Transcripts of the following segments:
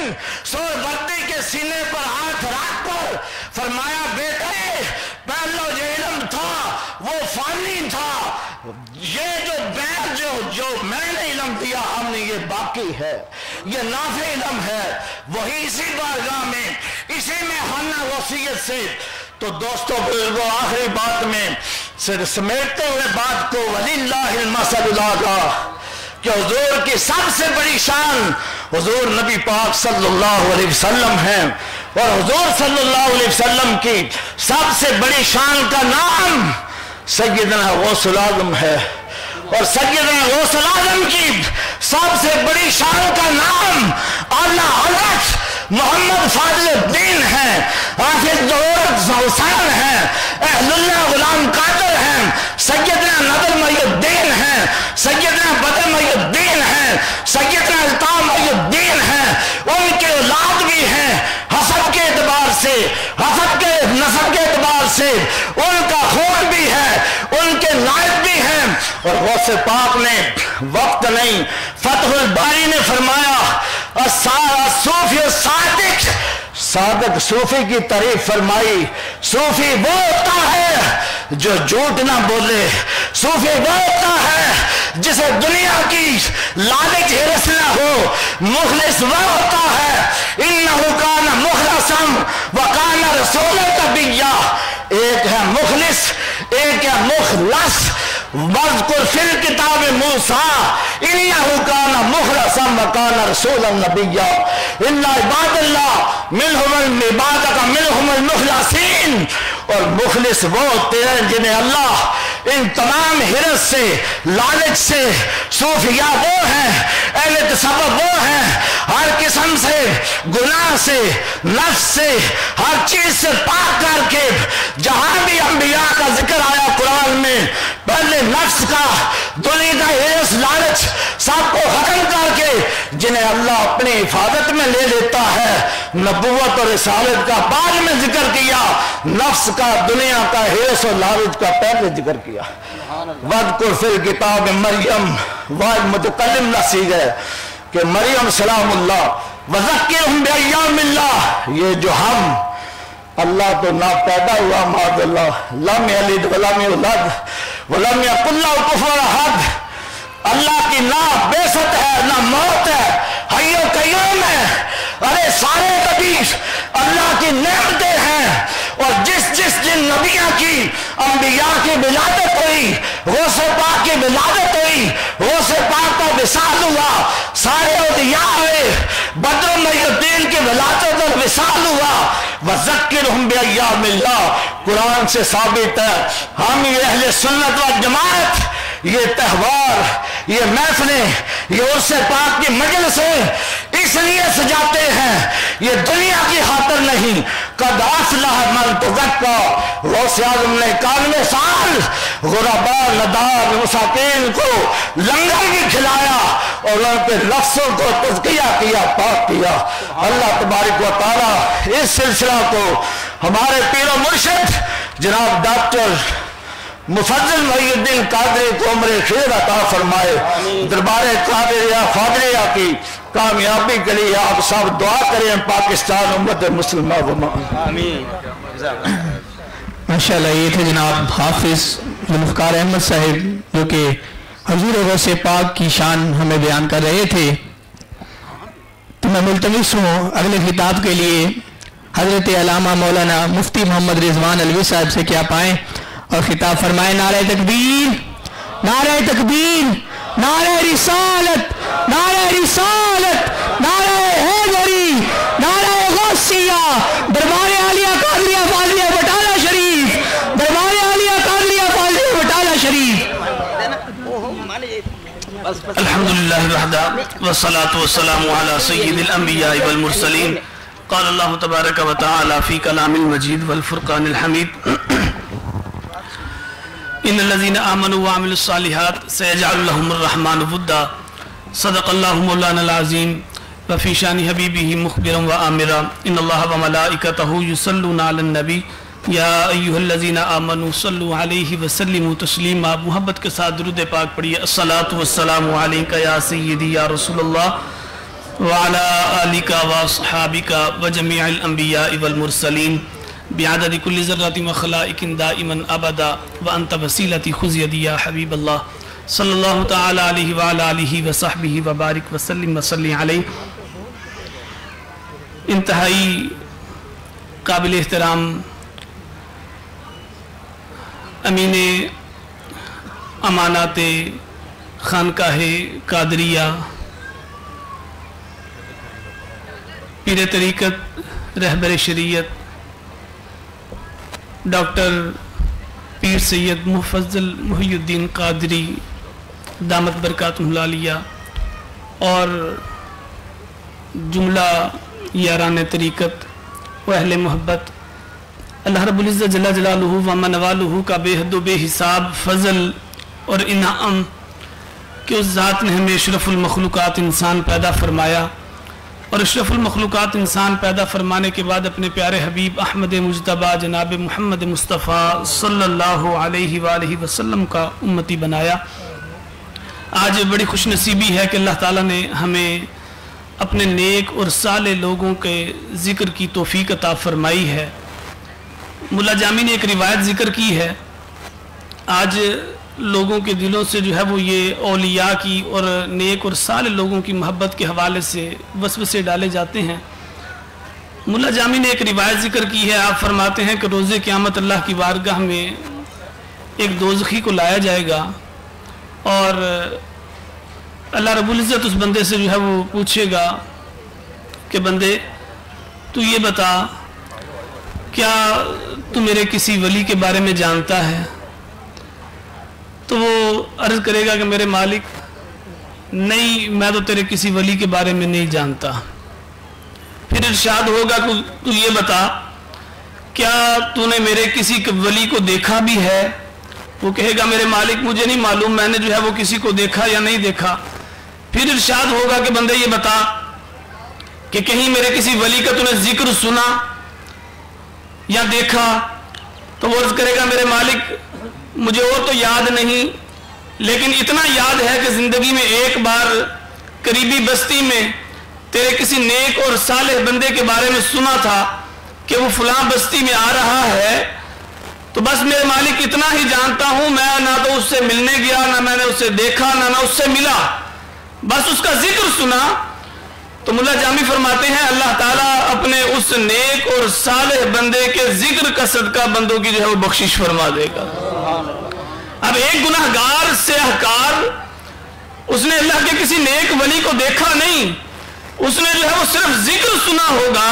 الدین سو وردی کے سینے پر ہاتھ رکھ کر فرمایا بیٹے پہلو جو علم تھا وہ فانی تھا، یہ جو میں نے علم دیا ہم نے یہ باقی ہے، یہ نافع علم ہے، وہی اسی بارگاہ میں اسی میں خانہ وصیت سے۔ تو دوستو بزرگوں آخری بات میں سمیٹتے ہوئے بات کو وَلِلَّهِ الْمَثَلُ الْأَعْلَىٰ کہ حضور کی سب سے بڑی شان حضور نبی پاک صلی اللہ علیہ وسلم ہیں، اور حضور صلی اللہ علیہ وسلم کی سب سے بڑی شان کا نام سیدنا غوث العظم ہے، اور سیدنا غوث العظم کی سب سے بڑی شان کا نام اعلیٰ حضرت محمد فاضل الدین ہے، حافظ ظہور حسین ہیں، اہل اللہ غلام قادر ہیں، سیدنا نادر محی الدین ہیں، سیدنا بدر محی الدین ہیں، سیدنا الطاف محی الدین ہیں، ان کے اولاد بھی ہیں، حسب کے اعتبار سے، حسب کے نسب کے اعتبار سے ان کا خون بھی ہے، ان کے نائب بھی ہیں۔ اور غوث پاک نے وقت نہیں، فتح الباری نے فرمایا صوفی صادق، صادق صوفی کی تعریف فرمائی، صوفی وہ ہوتا ہے جو جھوٹ نہ بولے، صوفی وہ ہوتا ہے جسے دنیا کی لالچ ہرس نہ ہو، مخلص وہ ہوتا ہے انہو کان مخلصا وکان رسول نبیا، ایک ہے مخلص ایک ہے مخلص، وَاذْكُرْ فِي الْكِتَابِ مُوسَىٰ إِنَّهُ كَانَ مُخْلَصًا وَكَانَ رَسُولًا نَبِيًّا إِلَّا عِبَادَ اللَّهِ مِنْهُمُ الْعِبَادَةُ مِنْهُمُ الْمُخْلَصِينَ۔ اور مخلص وہ ہوتے ہیں جنہیں اللہ ان تمام حرص سے، لالچ سے، صوفیاء وہ ہیں، اہل تصوف وہ ہیں، ہر قسم سے گناہ سے، نفس سے، ہر چیز سے پاک کر کے، جہاں بھی انبیاء کا ذکر آیا قرآن میں، پہلے نفس کا، دنیا کا حرص لالچ سب کو ختم کر کے جنہیں اللہ اپنی حفاظت میں لے لیتا ہے، نبوت اور رسالت کا بعد میں ذکر کیا، نفس کا، دنیا کا حرص اور لالچ کا پہلے ذکر کیا۔ وَاذْكُرْ فِي الْكِتَابِ مریم، واحد متکلم نصیغ ہے کہ مریم سلام اللہ، وَذَكِّرْهُمْ بِأَيَّامِ اللَّهِ، یہ جو ہم، اللہ تو نہ پیدا ہوا معاذ اللہ، لم یلد ولم یولد ولم یکن لہ کفوا احد، اللہ کی نہ بعثت ہے نہ موت ہے، حی و قیوم ہے، ارے سارے نبی اللہ کی نعمتیں ہیں، اور جس جن نبیوں کی، انبیاء کی ولادت ہوئی، غوث پاک کی ولادت ہوئی، غوث پاک کا وصال ہوا، سارے اولیاء ہوئے، بدر محی الدین کی ولادت اور وصال ہوا۔ وَذَكِّرْهُمْ بِأَيَّامِ اللَّهِ، قرآن سے ثابت ہے ہم یہ اہل سنت و جماعت یہ تہوار، یہ محفلیں، یہ عرس پاک کی مجلسیں اس لیے سجاتے ہیں، یہ دنیا کی خاطر نہیں۔ قد افلح من تزکیٰ، غوث اعظم نے 91 سال غرباء ندار مساکین کو لنگر بھی کھلایا اور ان کے لفظوں کو تزکیہ کیا، پاک کیا۔ اللہ تبارک و تعالی اس سلسلہ کو ہمارے پیر و مرشد جناب ڈاکٹر مفضل محی الدین قادری کو عمر خیر عطا فرمائے، دربار قادریہ فاضلیہ کی کامیابی کے لیے آپ سب دعا کریں، پاکستان امت مسلمہ وما آمین۔ ماشاءاللہ یہ تھے جناب حافظ ذوالفقار احمد صاحب جو کہ حضور غوث پاک کی شان ہمیں بیان کر رہے تھے۔ تو میں ملتمس ہوں اگلے خطاب کے لیے حضرت علامہ مولانا مفتی محمد رضوان علوی صاحب سے کیا پائیں اور خطاب فرمائے۔ نعرہ تکبیر، نعرہ تکبیر، نعرہ رسالت، نعرہ رسالت، نعرہ حیدری، نعرہ غوثیہ، دربار عالیہ قادریہ فاضلیہ بٹالہ شریف، دربار عالیہ قادریہ فاضلیہ بٹالہ شریف۔ الحمدللہ وحدہ والصلاة والسلام علی سید الانبیاء والمرسلین۔ قال اللہ تبارک و تعالی فی کلام المجید والفرقان الحمید ان الذين آمنوا وعملوا الصالحات سيجعل لهم الرحمن ودا۔ صدق اللہ مولانا العظیم۔ وفی شان حبیبہ مخبرا وآمرا ان اللہ وملائکتہ یصلون علی النبی یا ایہا الذین آمنوا صلوا علیہ وسلموا تسلیما۔ محبت کے ساتھ درود پاک پڑھیے۔ الصلاۃ والسلام علیکہ یا سیدی یا رسول اللہ वअला आलिका व अस्हाबिका व जमीअल अंबिया वल मुरसलीन बिअदद कुल्लि ज़र्रतिन व खलाइकिन दाइमन अबदा व अंत वसीलती खुज़ यदी या हबीबल्लाह सल्लल्लाहु तआला अलैहि व अला आलिहि व सहबिहि व बारिक व सल्लिम व सल्ली अलैहि। इंतहाई काबिल एहतराम अमीने अमानाते खानकाहे कादरिया पीर तरीक़त रहबर शरीयत डॉक्टर पीर सैयद मुफज्जल मुहियुद्दीन कादरी दामत बरकातुहुल आलिया और जुमला यारान तरीक़त व अहले मोहब्बत, अल्लाह रब्बुल इज़्ज़त जल्ला जलालुहु व मनवालुहु का बेहद बेहिसाब फजल और इनाम कि उस ज़ात ने हमें अशरफुल मखलूक़ात इंसान पैदा फरमाया और अशरफुल मखलूक़ात इंसान पैदा फरमाने के बाद अपने प्यारे हबीब अहमद मुज्तबा जनाब मोहम्मद मुस्तफ़ा सल्लल्लाहु अलैहि वालैहि वसल्लम का उम्मती बनाया। आज बड़ी खुशनसीबी है कि अल्लाह ताला ने हमें अपने नेक और साले लोगों के ज़िक्र की तौफ़ीक अता फरमाई है। मुल्ला जामी ने एक रिवायत ज़िक्र की है, आज लोगों के दिलों से जो है वो ये औलिया की और नेक और साले लोगों की मोहब्बत के हवाले से वसवसे डाले जाते हैं। मुल्ला जामी ने एक रिवायत ज़िक्र की है, आप फरमाते हैं कि रोज़े क़यामत अल्लाह की बारगाह में एक दोज़खी को लाया जाएगा और अल्लाह रब्बुल इज़्ज़त उस बंदे से जो है वो पूछेगा कि बंदे तू ये बता, क्या तू मेरे किसी वली के बारे में जानता है? तो वो अर्ज़ करेगा कि मेरे मालिक नहीं, मैं तो तेरे किसी वली के बारे में नहीं जानता। फिर इरशाद होगा कि तू ये बता, क्या तूने मेरे किसी वली को देखा भी है? वो कहेगा मेरे मालिक मुझे नहीं मालूम, मैंने जो है वो किसी को देखा या नहीं देखा। फिर इरशाद होगा कि बंदे ये बता कि कहीं मेरे किसी वली का तूने जिक्र सुना या देखा? तो वो अर्ज़ करेगा मेरे मालिक मुझे और तो याद नहीं, लेकिन इतना याद है कि ज़िंदगी में एक बार करीबी बस्ती में तेरे किसी नेक और सालेह बंदे के बारे में सुना था कि वो फलां बस्ती में आ रहा है। तो बस मेरे मालिक इतना ही जानता हूँ, मैं ना तो उससे मिलने गया, ना मैंने उससे देखा, ना उससे मिला, बस उसका जिक्र सुना। तो मुल्ला जामी फरमाते हैं अल्लाह ताला अपने उस नेक और सालेह बंदे के जिक्र का सदका बंदों की जो है वो बख्शिश फरमा देगा। अब एक गुनाहगार सियाहकार, उसने अल्लाह के किसी नेक वली को देखा नहीं, उसने जो है वो सिर्फ जिक्र सुना होगा,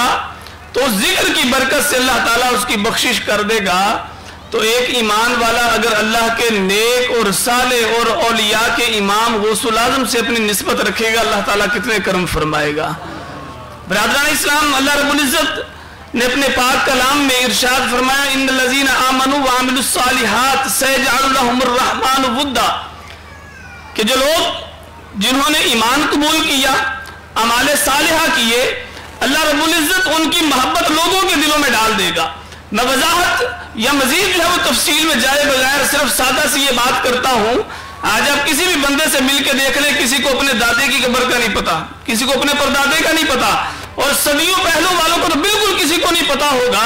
तो उस जिक्र की बरकत से अल्लाह ताला उसकी बख्शिश कर देगा। तो एक ईमान वाला अगर अल्लाह के नेक और साले और औलिया के इमाम गौसुल आज़म से अपनी निस्बत रखेगा, अल्लाह ताला कितने करम फरमाएगा। बरादरान इस्लाम, अल्लाह रब्बुल इज़्ज़त ने अपने पाक कलाम में इरशाद फरमाया इन्नल्लज़ीना आमनू व अमिलुस्सालिहात सयजअलु लहुमुर रहमानु वुद्दा, कि जो लोग जिन्होंने ईमान कबूल किया, अमाले सालिहा किए, अल्लाह रब्बुल इज़्ज़त उनकी मोहब्बत लोगों के दिलों में डाल देगा। मैं वजाहत या मजीद जो है वो तफसील में जाए बगैर सिर्फ सादा सी ये बात करता हूँ। आज आप किसी भी बंदे से मिल के देख ले, किसी को अपने दादे की कब्र का नहीं पता, किसी को अपने परदादे का नहीं पता, और सदियों पहलू वालों को तो बिल्कुल किसी को नहीं पता होगा,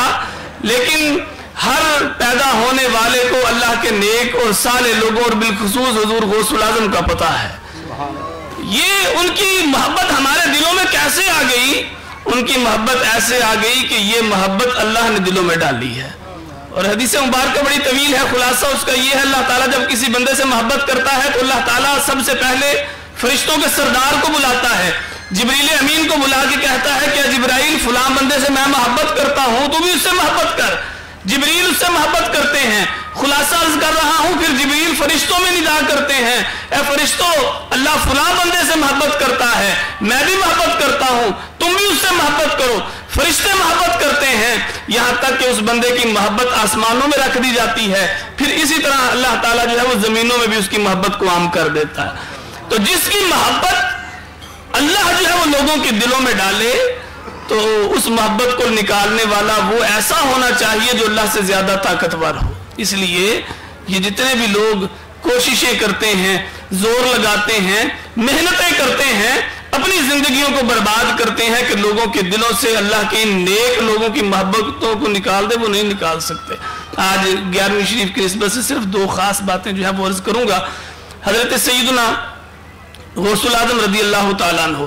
लेकिन हर पैदा होने वाले को अल्लाह के नेक और साले लोगों और बिलखुसूस हुजूर गौसुल आज़म का पता है। ये उनकी मोहब्बत हमारे दिलों में कैसे आ गई? उनकी मोहब्बत ऐसे आ गई कि ये मोहब्बत अल्लाह ने दिलों में डाली है। और हदीस मुबारक बड़ी तवील है, खुलासा उसका ये है, अल्लाह ताला जब किसी बंदे से मोहब्बत करता है तो अल्लाह ताला सबसे पहले फरिश्तों के सरदार को बुलाता है, जिब्रील अमीन को बुला के कहता है कि जिब्राइल फलां बंदे से मैं मोहब्बत करता हूँ, तू भी उससे मोहब्बत कर। जिब्रील उससे मोहब्बत करते हैं, खुलासा अर्ज कर रहा हूँ। फिर जिब्रील फरिश्तों में निदा करते हैं, ए फरिश्तों अल्लाह फलां बंदे से मोहब्बत करता है, मैं भी मोहब्बत करता हूँ, तुम भी उससे मोहब्बत करो। फरिश्ते मोहब्बत करते हैं, यहाँ तक कि उस बंदे की मोहब्बत आसमानों में रख दी जाती है। फिर इसी तरह अल्लाह ताला जो है वो जमीनों में भी उसकी मोहब्बत को आम कर देता है। तो जिसकी मोहब्बत अल्लाह जो है वो लोगों के दिलों में डाले, तो उस मोहब्बत को निकालने वाला वो ऐसा होना चाहिए जो अल्लाह से ज्यादा ताकतवर हो। इसलिए ये जितने भी लोग कोशिशें करते हैं, जोर लगाते हैं, मेहनतें करते हैं, اپنی زندگیوں کو برباد کرتے ہیں کہ لوگوں کے دلوں سے اللہ کے ان نیک لوگوں کی محبتوں کو نکال دے، وہ نہیں نکال سکتے۔ آج 11ویں شریف کی نسبت سے صرف 2 خاص باتیں جو ہے وہ عرض کروں گا۔ حضرت سیدنا غوث الاعظم رضی اللہ تعالیٰ عنہ،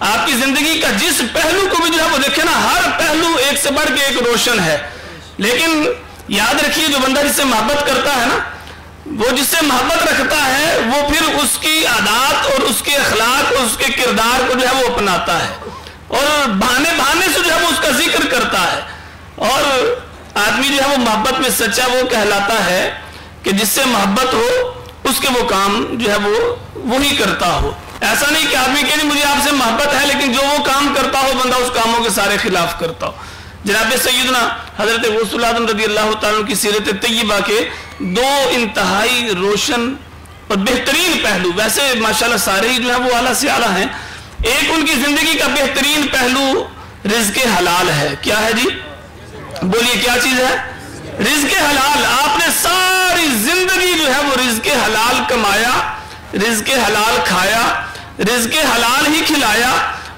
آپ کی زندگی کا جس پہلو کو بھی جو ہے وہ دیکھیں نا، ہر پہلو ایک سے بڑھ کے ایک روشن ہے، لیکن یاد رکھیے جو بندہ جس سے محبت کرتا ہے نا، وہ جس سے محبت رکھتا ہے وہ پھر اس کی عادات اور اس کے اخلاق اور اس کے کردار کو جو ہے وہ اپناتا ہے، اور بہانے بہانے سے جو ہے وہ اس کا ذکر کرتا ہے، اور آدمی جو ہے وہ محبت میں سچا وہ کہلاتا ہے کہ جس سے محبت ہو اس کے وہ کام جو ہے وہ وہی کرتا ہو۔ ایسا نہیں کہ آدمی کہ نہیں مجھے آپ سے محبت ہے لیکن جو وہ کام کرتا ہو بندہ اس کاموں کے سارے خلاف کرتا ہو۔ جناب سیدنا حضرت غوث الاعظم رضی اللہ تعالیٰ کی سیرت طیبہ کے 2 انتہائی روشن اور بہترین پہلو، ویسے ماشاءاللہ سارے ہی جو ہیں وہ اعلیٰ سے اعلیٰ ہیں۔ ایک ان کی زندگی کا بہترین پہلو رزق حلال ہے۔ کیا ہے جی؟ بولیے کیا چیز ہے؟ رزق حلال۔ آپ نے ساری زندگی جو ہے وہ رزق حلال کمایا، رزق حلال کھایا، رزق حلال ہی کھلایا،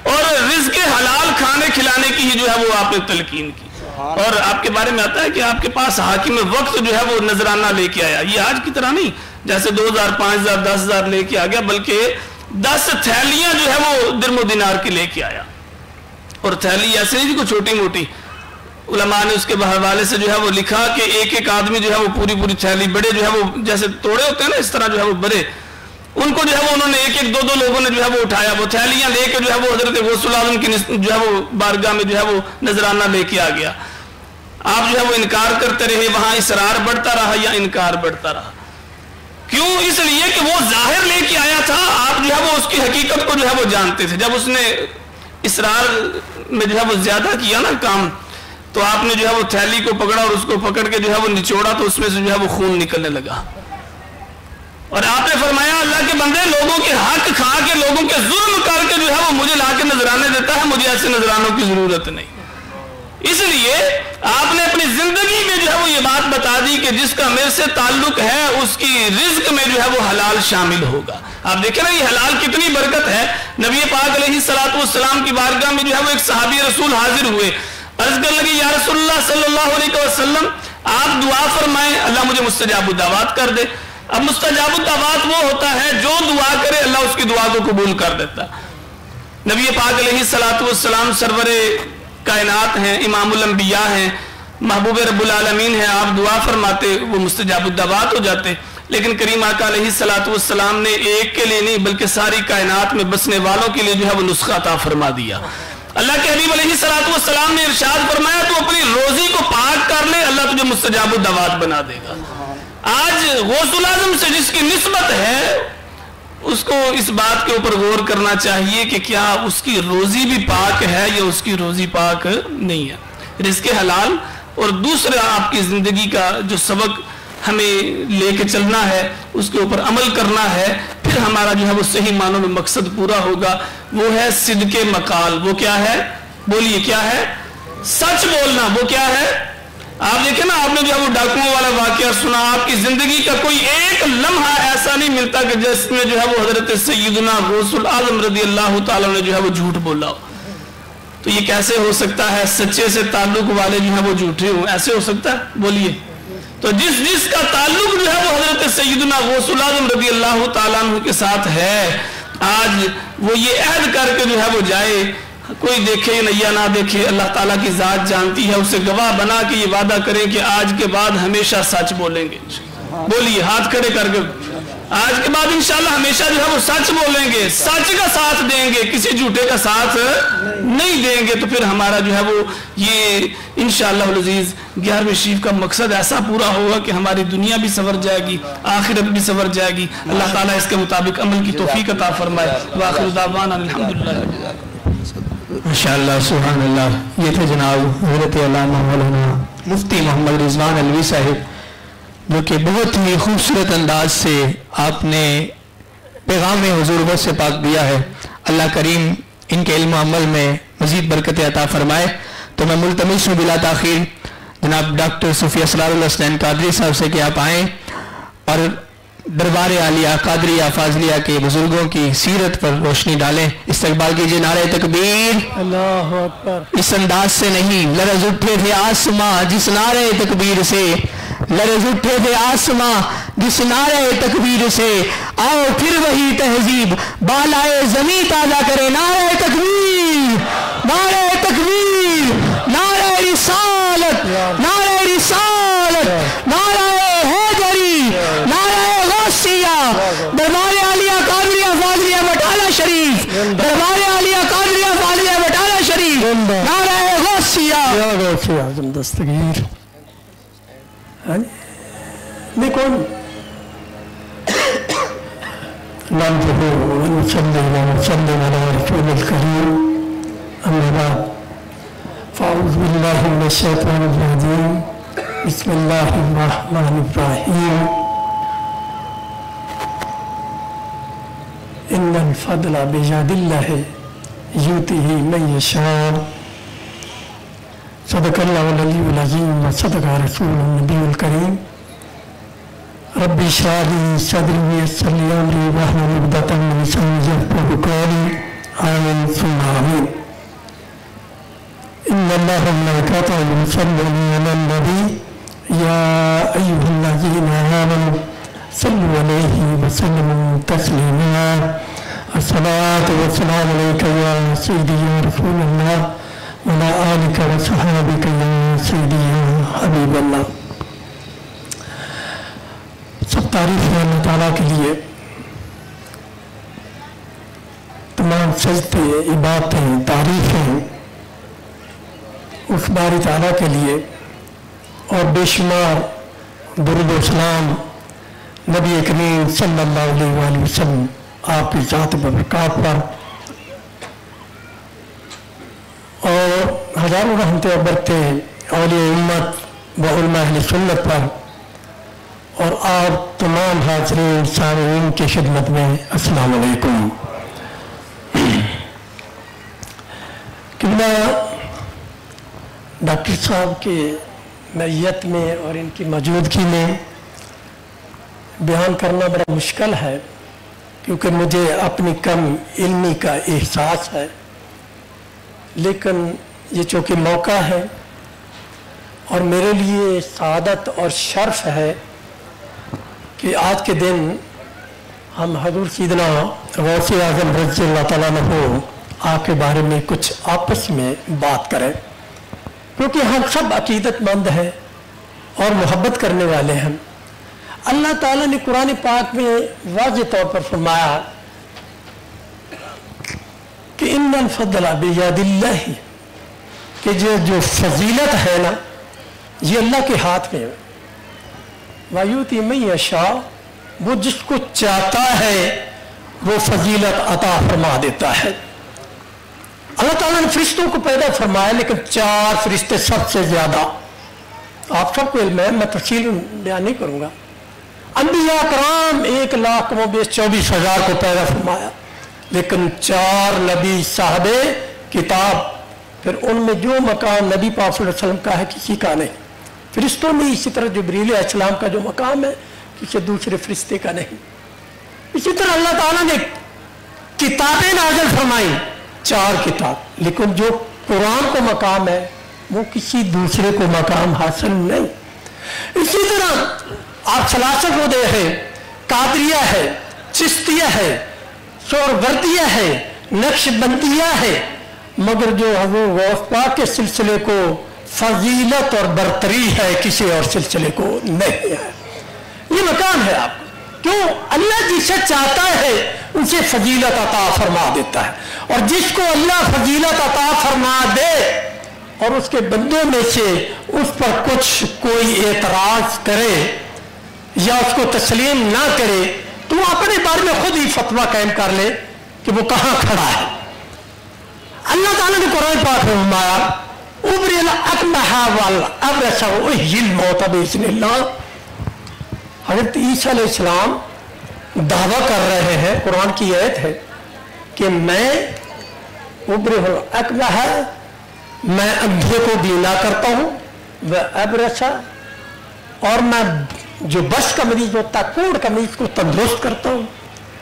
اور رزق حلال کھانے کھلانے کی ہی جو ہے وہ آپ نے تلقین کی۔ اور آپ کے بارے میں آتا ہے کہ آپ کے پاس حاکم وقت جو ہے وہ نذرانہ لے کے آیا، یہ آج کی طرح نہیں جیسے 2000 5000 10,000 لے کے آ گیا، بلکہ 10 تھیلیاں جو ہے وہ درم و دینار کی لے کے آیا۔ اور تھیلی ایسے نہیں کوئی چھوٹی موٹی، علماء نے اس کے حوالے سے جو ہے وہ لکھا کہ ایک آدمی جو ہے وہ پوری تھیلی، بڑے جو ہے وہ جیسے توڑے ہوتے ہیں نا اس طرح جو ہے وہ بڑے، ان کو جو ہے وہ انہوں نے 1-2 لوگوں نے جو ہے وہ اٹھایا، وہ تھیلیاں لے کے جو ہے وہ حضرت غوث الاعظم کی جو ہے وہ بارگاہ میں جو ہے وہ نذرانہ لے کے آ گیا۔ آپ جو ہے وہ انکار کرتے رہے، وہاں اصرار بڑھتا رہا یا انکار بڑھتا رہا۔ کیوں؟ اس لیے کہ وہ ظاہر لے کے آیا تھا، آپ جو ہے وہ اس کی حقیقت کو جو ہے وہ جانتے تھے۔ جب اس نے اصرار میں جو ہے وہ زیادہ کیا نا کام، تو آپ نے جو ہے وہ تھیلی کو پکڑا اور اس کو پکڑ کے جو ہے وہ نچوڑا تو اس میں سے جو ہے وہ خون نکلنے لگا، اور آپ نے فرمایا اللہ کے بندے لوگوں کے حق کھا کے لوگوں کے ظلم کر کے جو ہے وہ مجھے لا کے نذرانے دیتا ہے، مجھے ایسے نذرانوں کی ضرورت نہیں۔ اس لیے آپ نے اپنی زندگی میں جو ہے وہ یہ بات بتا دی کہ جس کا میرے سے تعلق ہے اس کی رزق میں جو ہے وہ حلال شامل ہوگا۔ آپ دیکھیں نا یہ حلال کتنی برکت ہے۔ نبی پاک علیہ السلام کی بارگاہ میں جو ہے وہ ایک صحابی رسول حاضر ہوئے، عرض کرنے لگے یا رسول اللہ صلی اللہ علیہ وسلم آپ دعا فرمائیں اللہ مجھے مستجاب الدعوات کر دے۔ اب مستجاب الدعوات وہ ہوتا ہے جو دعا کرے اللہ اس کی دعا کو قبول کر دیتا۔ نبی پاک علیہ السلام سرور کائنات ہیں، امام الانبیاء ہیں، محبوب رب العالمین ہیں، آپ دعا فرماتے وہ مستجاب الدعوات ہو جاتے۔ لیکن کریم آقا علیہ السلام نے ایک کے لیے نہیں بلکہ ساری کائنات میں بسنے والوں کے لیے جو ہے وہ نسخہ عطا فرما دیا۔ اللہ کے حبیب علیہ السلام نے ارشاد فرمایا تو اپنی روزی کو پاک کر لے اللہ تجھے مستجاب الدعوات بنا دے گا۔ آج غوث الاعظم سے جس کی نسبت ہے اس کو اس بات کے اوپر غور کرنا چاہیے کہ کیا اس کی روزی بھی پاک ہے یا اس کی روزی پاک نہیں ہے۔ رزق حلال اور دوسرا آپ کی زندگی کا جو سبق ہمیں لے کے چلنا ہے اس کے اوپر عمل کرنا ہے، پھر ہمارا جو ہے وہ صحیح معنوں میں مقصد پورا ہوگا، وہ ہے صدق مقال۔ وہ کیا ہے؟ بولیے کیا ہے؟ سچ بولنا۔ وہ کیا ہے؟ آپ دیکھیں نا آپ نے جو ہے وہ ڈاکوؤں والا واقعہ سنا، آپ کی زندگی کا کوئی ایک لمحہ ایسا نہیں ملتا کہ جس میں جو ہے وہ حضرت سیدنا غوث الاعظم رضی اللہ تعالیٰ نے جو ہے وہ جھوٹ بولا ہو۔ تو یہ کیسے ہو سکتا ہے؟ سچے سے تعلق والے جو ہیں وہ جھوٹے ہوں، ایسے ہو سکتا ہے؟ بولیے۔ تو جس کا تعلق جو ہے وہ حضرت سیدنا غوث الاعظم رضی اللہ تعالیٰ عنہ کے ساتھ ہے، آج وہ یہ عہد کر کے جو ہے وہ جائے، کوئی دیکھے یا نہ دیکھے اللہ تعالیٰ کی ذات جانتی ہے، اسے گواہ بنا کے یہ وعدہ کریں کہ آج کے بعد ہمیشہ سچ بولیں گے۔ بولیے ہاتھ کھڑے کر کے، آج کے بعد انشاءاللہ ہمیشہ جو ہے وہ سچ بولیں گے، سچ کا ساتھ دیں گے، کسی جھوٹے کا ساتھ نہیں دیں گے۔ تو پھر ہمارا جو ہے وہ یہ انشاءاللہ العزیز 11ویں شریف کا مقصد ایسا پورا ہوگا کہ ہماری دنیا بھی سنور جائے گی، آخرت بھی سنور جائے گی۔ اللہ تعالیٰ اس کے مطابق عمل کی توفیق عطا فرمائے۔ وآخر دعوانا الحمدللہ۔ ماشاءاللہ سبحان اللہ۔ یہ تھے جناب حضرت علامہ مولانا مفتی محمد رضوان علوی صاحب، جو کہ بہت ہی خوبصورت انداز سے آپ نے پیغام حضور غوث پاک دیا ہے۔ اللہ کریم ان کے علم و عمل میں مزید برکت عطا فرمائے۔ تو میں ملتمس ہوں بلا تاخیر جناب ڈاکٹر صوفی اسرار الحسنین قادری صاحب سے کہ آپ آئیں اور दरबार आलिया कादरिया फाजलिया के बुजुर्गों की सीरत पर रोशनी डालें। इस्तकबाल कीजिए नारे तकबीर। अल्लाहु अकबर। इस अंदाज से नहीं, लरज उठे थे आसमां जिस नारे तकबीर से, लरज उठे थे आसमां जिस नारे तकबीर से, आओ फिर वही तहजीब बालाए जमी ताजा करे। नारे तकबीर, नारे तकबीर, नारे रिसालत, नारे रिसालत, नारे हैदरी, नारे गौसिया। दरबार आलिया कादरिया फाजलिया बटाला शरीफ, दरबार आलिया कादरिया फाजलिया बटाला शरीफ, नारे गौसिया। या गौसिया आज़म दस्तगीर। मैं कौन नहमदुहु व नुसल्ली व नुसल्लिम अला रसूलिल करीम, अम्मा बाद, फ़अऊज़ु बिल्लाहि मिनश शैतानिर रजीम, बिस्मिल्लाहिर रहमानिर रहीम। इन्नल फ़ज़्ला बियदिल्लाहि युतीहि मन यशा। सदक़ल्लाहुल अलीयुल अज़ीम व सदक़ रसूलुन नबियुल करीम। रब्बि इश्रह ली सदरी वयस्सिर ली अमरी वहलुल उक़दतम मिन लिसानी यफ़क़हू क़ौली। आमीन सुम्मा आमीन। इन्नल्लाह व मलाइकतहु युसल्लूना अलन नबी या अय्युहल्लज़ीना आमनू सल्लु अलैहि व सल्लिमू तस्लीमा। अस्सलातु वस्सलामु अलैका या सय्यदी या रसूलल्लाह व अला आलिका व सहाबिका या सय्यदी या हबीबल्लाह। सब तारीफ है अल्लाह ताला के लिए। तमाम सजदे इबादतें तारीफें उस बारी ताला के लिए और बेशुमार दुरूद व सलाम नबी करीम सल्लल्लाहु अलैहि वसल्लम आपकी ज़ात बरक़ात पर और हज़ारों रहमतें और बरकतें औलिया उम्मत व उलमा अहले सुन्नत पर और आप तमाम हाज़रीन सामीन की खिदमत में अस्सलाम वालेकुम। किबला डॉक्टर साहब के मैयत में और इनकी मौजूदगी में बयान करना बड़ा मुश्किल है, क्योंकि मुझे अपनी कम इल्मी का एहसास है। लेकिन ये चूँकि मौका है और मेरे लिए सआदत और शर्फ है कि आज के दिन हम हज़ूर सैयदना गौसे आज़म रज़ियल्लाहु तआला अन्हु आपके बारे में कुछ आपस में बात करें, क्योंकि हम सब अकीदतमंद हैं और मोहब्बत करने वाले हैं। अल्लाह ताला ने कुरान पाक में वाज़ेह तौर पर फरमाया कि इन्नल फ़ज़्ला बियदिल्लाहि, कि जो फजीलत है ना ये अल्लाह के हाथ में है। वायुती मन यशा, वो जिसको चाहता है वो फजीलत अता फरमा देता है। अल्लाह ताला ने फरिश्तों को पैदा फरमाया, लेकिन 4 फरिश्ते सबसे ज्यादा, आप सबको इल्म है, मैं तफसील बयान नहीं करूंगा। अंबिया कराम 1,24,000 को पैदा फरमाया, लेकिन 4 नबी साहबे किताब, फिर उनमें जो मकाम नबी पाक सल्लल्लाहु अलैहि वसल्लम का है किसी का नहीं। फरिश्तों में इसी तरह जिब्रील अलैहिस्सलाम का जो मकाम है किसी दूसरे फरिश्ते का नहीं। इसी तरह अल्लाह ताला ने किताबें नाज़िल फरमाई, 4 किताब, लेकिन जो कुरान को मकाम है वो किसी दूसरे को मकाम हासिल नहीं। इसी तरह आप सलासत उदय है, कादरिया है, चिश्तिया है, सोहरवर्दिया है, नक्शबंदिया है, मगर जो हज़ूर गौस पाक के सिलसिले को फजीलत और बरतरी है किसी और सिलसिले को नहीं है। ये मकाम है आप क्यों? अल्लाह जिसे चाहता है उसे फजीलत अता फरमा देता है, और जिसको अल्लाह फजीलत अता फरमा दे और उसके बंदों में से उस पर कुछ कोई एतराज करे या उसको तस्लीम ना करे, तो वो अपने बारे में खुद ही फतवा कायम कर ले कि वो कहाँ खड़ा है। अल्लाह ताला ने कुरान पाक में फरमाया उबरिल अकमहा वल अबरस उहिल मौत बिइज़्निल्लाह। हज़रत ईसा अलैहिस्सलाम दावा कर रहे हैं, कुरान की आयत है कि मैं उबरिल अकमहा, मैं अंधे को बीना करता हूँ, वह अबरसा, और मैं जो बस का मरीज होता है, कोढ़ का मरीज को तंदुरुस्त करता हूँ,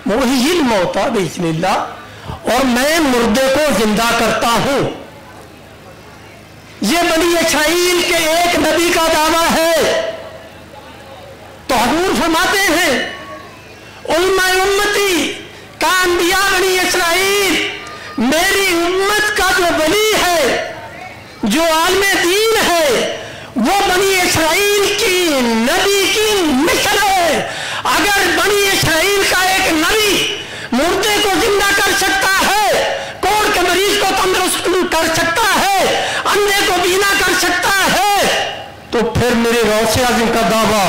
वही इल्म होता है बिस्मिल्लाह, और मैं मुर्दे को जिंदा करता हूँ। ये बनी इस्राइल के एक नबी का दावा है। तो हुजूर फरमाते हैं उम्मा उम्मती का अंबिया बनी इस्राइल, मेरी उम्मत का जो वली है, जो आलमे दीन है, वो बनी इस्राइल की नबी की मिसल है। अगर बनी इस्राइल का एक नबी मुर्दे को जिंदा कर सकता है, कोढ़ के मरीज को तंदुरुस्त कर सकता है, अंधे को बीना कर सकता है, तो फिर मेरे गौसे आज़म का दावा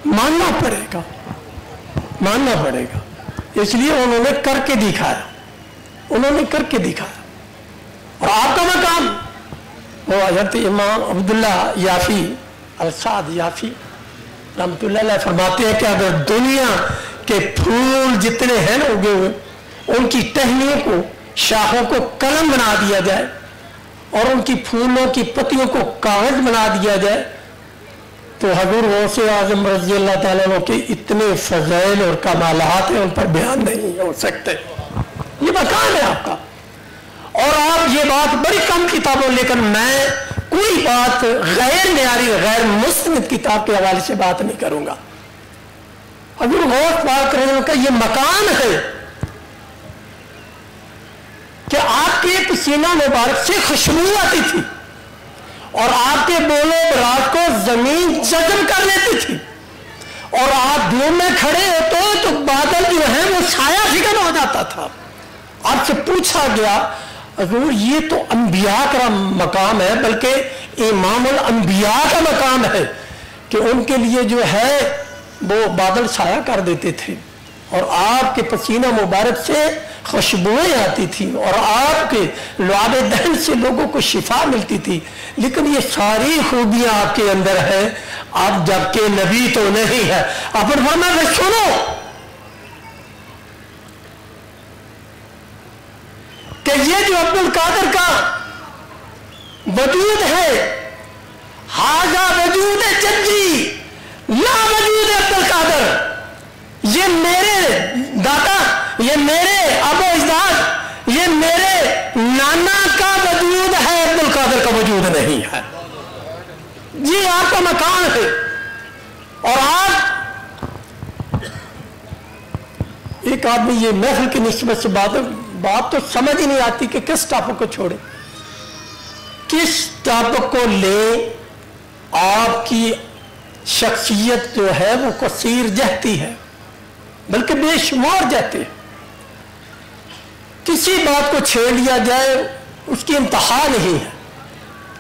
मानना पड़ेगा, मानना पड़ेगा। इसलिए उन्होंने करके दिखाया, उन्होंने करके दिखाया। और आपका मकाम वो हज़रत इमाम अब्दुल्ला याफी अल-साद याफी रहमतुल्लाह अलैह फरमाते हैं कि अगर दुनिया के फूल जितने हैं ना उगे हुए, उनकी टहनियों को, शाखों को कलम बना दिया जाए और उनकी फूलों की पत्तियों को कागज बना दिया जाए, तो हजूर गौसे आज़म रज़ी अल्लाह ताला अन्हु के इतने फज़ैल और कमालात हैं, उन पर बयान नहीं हो सकते। ये मकान है आपका। और आप ये बात बड़ी कम किताबों, लेकिन मैं कोई बात गैर मेयारी, गैर मुस्लिम किताब के हवाले से बात नहीं करूंगा। हजूर गौस पाक का ये मकान है कि आपके पसीना मुबारक से खुशबू आती थी और आपके बोलो रात को जमीन जज़ब कर लेती थी, और आप धूप में खड़े होते तो बादल जो है वो छाया फिकन हो जाता था। आपसे पूछा गया हजूर ये तो अंबिया का मकाम है, बल्कि इमामुल अंबिया का मकाम है कि उनके लिए जो है वो बादल छाया कर देते थे और आपके पसीना मुबारक से खुशबुएं आती थी और आपके लुआब दहन से लोगों को शिफा मिलती थी। लेकिन ये सारी खूबियां आपके अंदर है, आप जबकि नबी तो नहीं है। अपन फरमाया सुनो कि ये जो अब्दुल कादिर का वजूद है, हाजा वजूद है जद्दी ला वजूद है अब्दुल कादिर, ये मेरे दादा, ये मेरे अबो इजदाद, ये मेरे नाना का वजूद है, अब्दुल कादिर का वजूद नहीं है। ये आपका मकान है। और आप एक आदमी ये महफिल की निस्बत से बात तो समझ ही नहीं आती कि किस टॉपिक को छोड़े, किस टॉपिक को ले। आपकी शख्सियत जो है वो कसीर जहती है, बल्कि बेशुमार जहती है। किसी बात को छेड़ लिया जाए उसकी इंतहा नहीं है।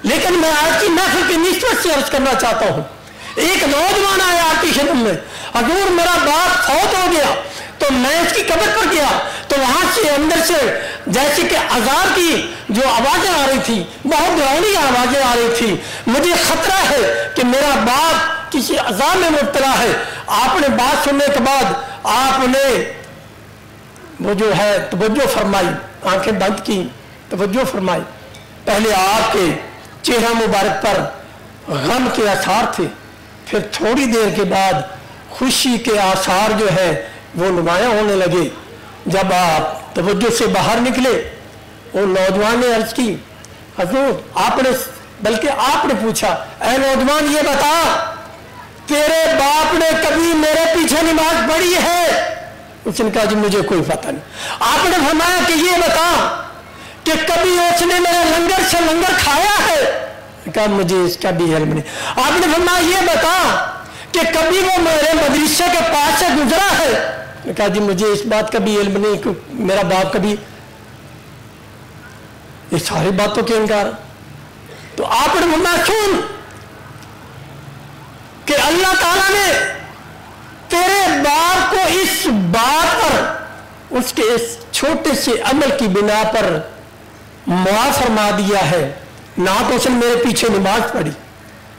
लेकिन मैं आज की महफिल की निस्बत से अर्ज करना चाहता हूं, एक नौजवान आया आपकी खिदमत में, हजूर मेरा बाप फौत हो गया, तो मैं इसकी कब्र पर गया तो वहां से अंदर से जैसे कि अज़ाब की जो आवाजें आ रही थी, बहुत डरावनी आवाजें आ रही थी, मुझे खतरा है कि मेरा बाप किसी अज़ाब में मुब्तला है। आपने बात सुनने के बाद आपने वो जो है तवज्जो फरमाई, आंखें बंद की, तवज्जो फरमाई। पहले आपके चेहरा मुबारक पर गम के आसार थे, फिर थोड़ी देर के बाद खुशी के आसार जो है वो नुमाया होने लगे। जब आप तवज्जो से बाहर निकले, वो नौजवान ने अर्ज की, हजूर आपने, बल्कि आपने पूछा, ऐ नौजवान ये बता तेरे बाप ने कभी मेरे पीछे नमाज पढ़ी है? उसने कहा जी मुझे कोई पता नहीं। आपने फरमाया कि ये बता कि कभी उसने मेरे लंगर से लंगर खाया है? कहा मुझे इसका भी इल्म नहीं। आपने फरमाया ये बता कि कभी वो मेरे मदरसे के पास से गुजरा है? कहा जी मुझे इस बात का भी इल्म नहीं कि मेरा बाप कभी। ये सारी बातों के इनकार। तो आपने फरमाया सुन कि अल्लाह ताला ने तेरे बाप को इस बात पर, उसके इस छोटे से अमल की बिना पर मुआफ फरमा दिया है। ना तो उसने मेरे पीछे नमाज पढ़ी,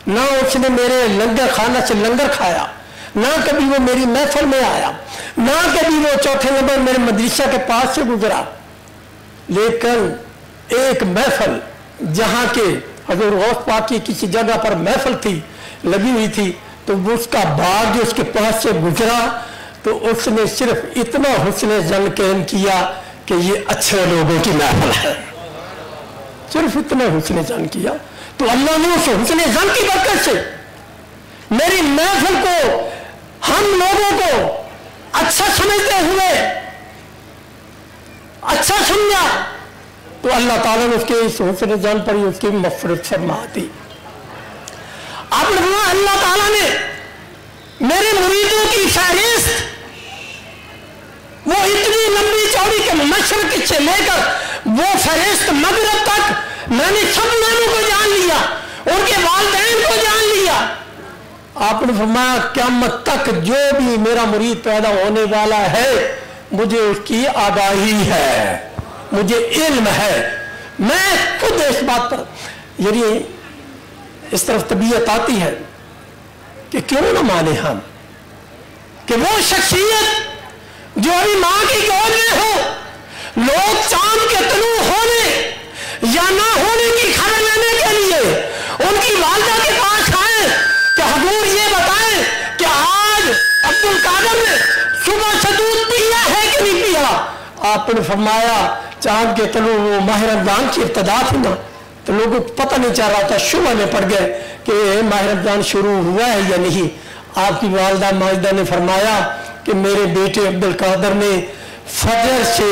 ना उसने मेरे लंगर खाना से लंगर खाया, ना कभी वो मेरी महफिल में आया, ना कभी वो चौथे नंबर मेरे मदरसा के पास से गुजरा। लेकिन एक महफिल जहां के हजूर गौस पाक की किसी जगह पर महफिल थी, लगी हुई थी, तो उसका बाग जो उसके पास से गुजरा तो उसने सिर्फ इतना हुस्न ज़न कैन किया कि ये अच्छे लोगों की महफिल है, सिर्फ इतना हुस्न ज़न किया। तो अल्लाह ने उस हुस्न ज़न की बरकत से मेरी महफिल को, हम लोगों को अच्छा समझते हुए अच्छा समझा, तो अल्लाह ताला ने उसके इस हुस्न ज़न पर ही उसकी मग़फ़िरत फरमा दी। आपने बोला अल्लाह ताला ने मेरे मुरीदों की फहरिस्त वो इतनी लंबी चौड़ी के मशरक़ से लेकर वो फहरिस्त मगरब तक मैंने सब नामों को जान लिया, उनके वालिदैन को जान लिया। आपने फरमाया क़यामत तक जो भी मेरा मुरीद पैदा होने वाला है मुझे उसकी आगाही है, मुझे इल्म है। मैं खुद इस बात पर यदि इस तरफ तबीयत आती है कि क्यों ना माने हम कि वो शख्सियत जो अभी मां की गोद में हो, लोग चांद के तलू होने या ना होने की खबर लेने के लिए उनकी वालिदा के पास आए कि हुजूर ये बताएं कि आज अब्दुल कादर ने सुबह से दूध पिया है कि नहीं पिया। आपने फरमाया चांद के तलू वो माह रमजान की इब्तिदा थी ना, तो लोगों को पता नहीं चल रहा था, शुबह में पड़ गए कि माह रमजान शुरू हुआ है या नहीं। आपकी वालिदा माजिदा ने फरमाया कि मेरे बेटे अब्दुल कादर ने फजर से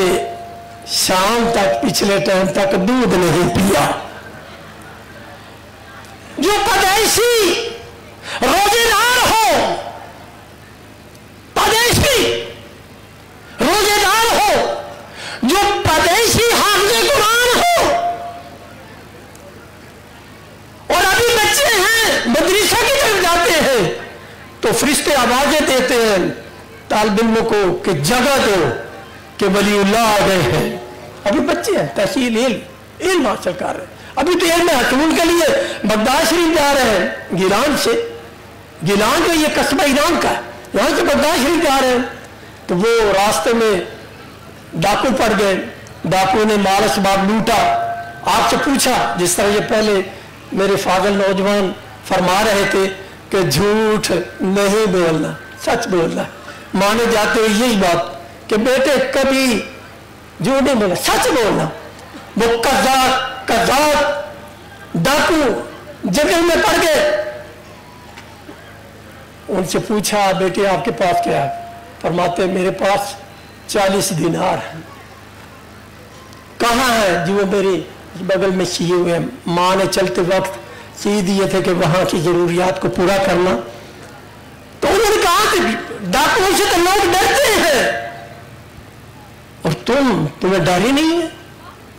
शाम तक पिछले टाइम तक दूध नहीं पिया। जो परदेशी रोजेदार हो, परदेशी रोजेदार हो, जो परदेशी हाफिज़े कुरान हो और अभी बच्चे हैं मदरसा की तरफ जाते हैं, तो फरिश्ते आवाजें देते हैं तालिब इल्म को कि जगह दो कि वलीउल्लाह आ गए हैं। अभी बच्चे हैं, तहसील इल्म हासिल कर रहे हैं, अभी तो इल्म हसूल के लिए बगदाद शरीफ जा रहे हैं। गिलान से, गिलान जो ये कस्बा ईरान का है, वहां से बगदाद शरीफ जा रहे हैं, तो वो रास्ते में डाकू पड़ गए, डाकू ने माल असबाब लूटा। आपसे पूछा जिस तरह ये पहले मेरे फाजिल नौजवान फरमा रहे थे कि झूठ नहीं बोलना, सच बोलना। माने जाते हुए यही बात कि बेटे कभी झूठ नहीं बोलना, सच बोलना। वो कज़्ज़ाब डाकू जंगल में पड़ गए। उनसे पूछा बेटे आपके पास क्या है? फरमाते मेरे पास 40 दिनार है। कहाँ है? जो मेरे बगल में सिए हुए हैं, माँ ने चलते वक्त सी दिए थे कि वहां की जरूरियात को पूरा करना। तो उन्होंने कहा कि डाकुओं से तो लोग डरते हैं और तुम्हें डर ही नहीं है।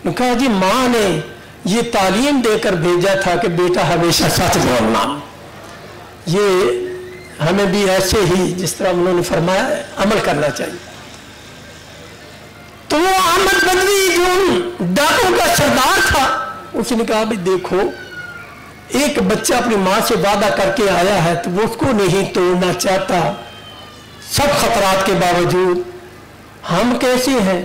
तो कहा जी माँ ने ये तालीम देकर भेजा था कि बेटा हमेशा सच बोलना। ये हमें भी ऐसे ही जिस तरह उन्होंने फरमाया अमल करना चाहिए। तो वो अहमद बदवी जो डाकुओं का सरदार था, उसने कहा भाई देखो एक बच्चा अपनी माँ से वादा करके आया है तो वो उसको नहीं तोड़ना चाहता। सब खतरात के बावजूद हम कैसे हैं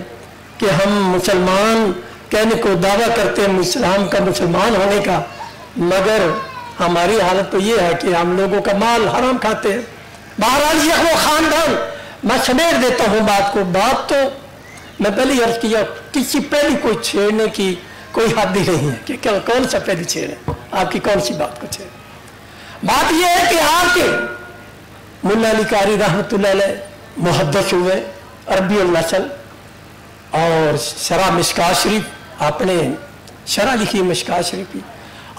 कि हम मुसलमान कहने को दावा करते हैं इस्लाम का, मुसलमान होने का, मगर हमारी हालत तो ये है कि हम लोगों का माल हराम खाते हैं। बहरहाल ये वो खानदान, मैं समेट देता हूँ बात को। बात तो मैं पहले अर्ज किया, किसी पहली कोई छेड़ने की कोई हद ही नहीं है कि क्या कौन सा पहली छेड़े, आपकी कौन सी बात को छेड़े। बात यह है कि आपके मुल्ला अली कारी रहमतुल्लाह अलैह मुहद्दिस हुए, अरबी और नस्ल, और शरह मिशकात शरीफ आपने शरह लिखी, मिशकात शरीफ की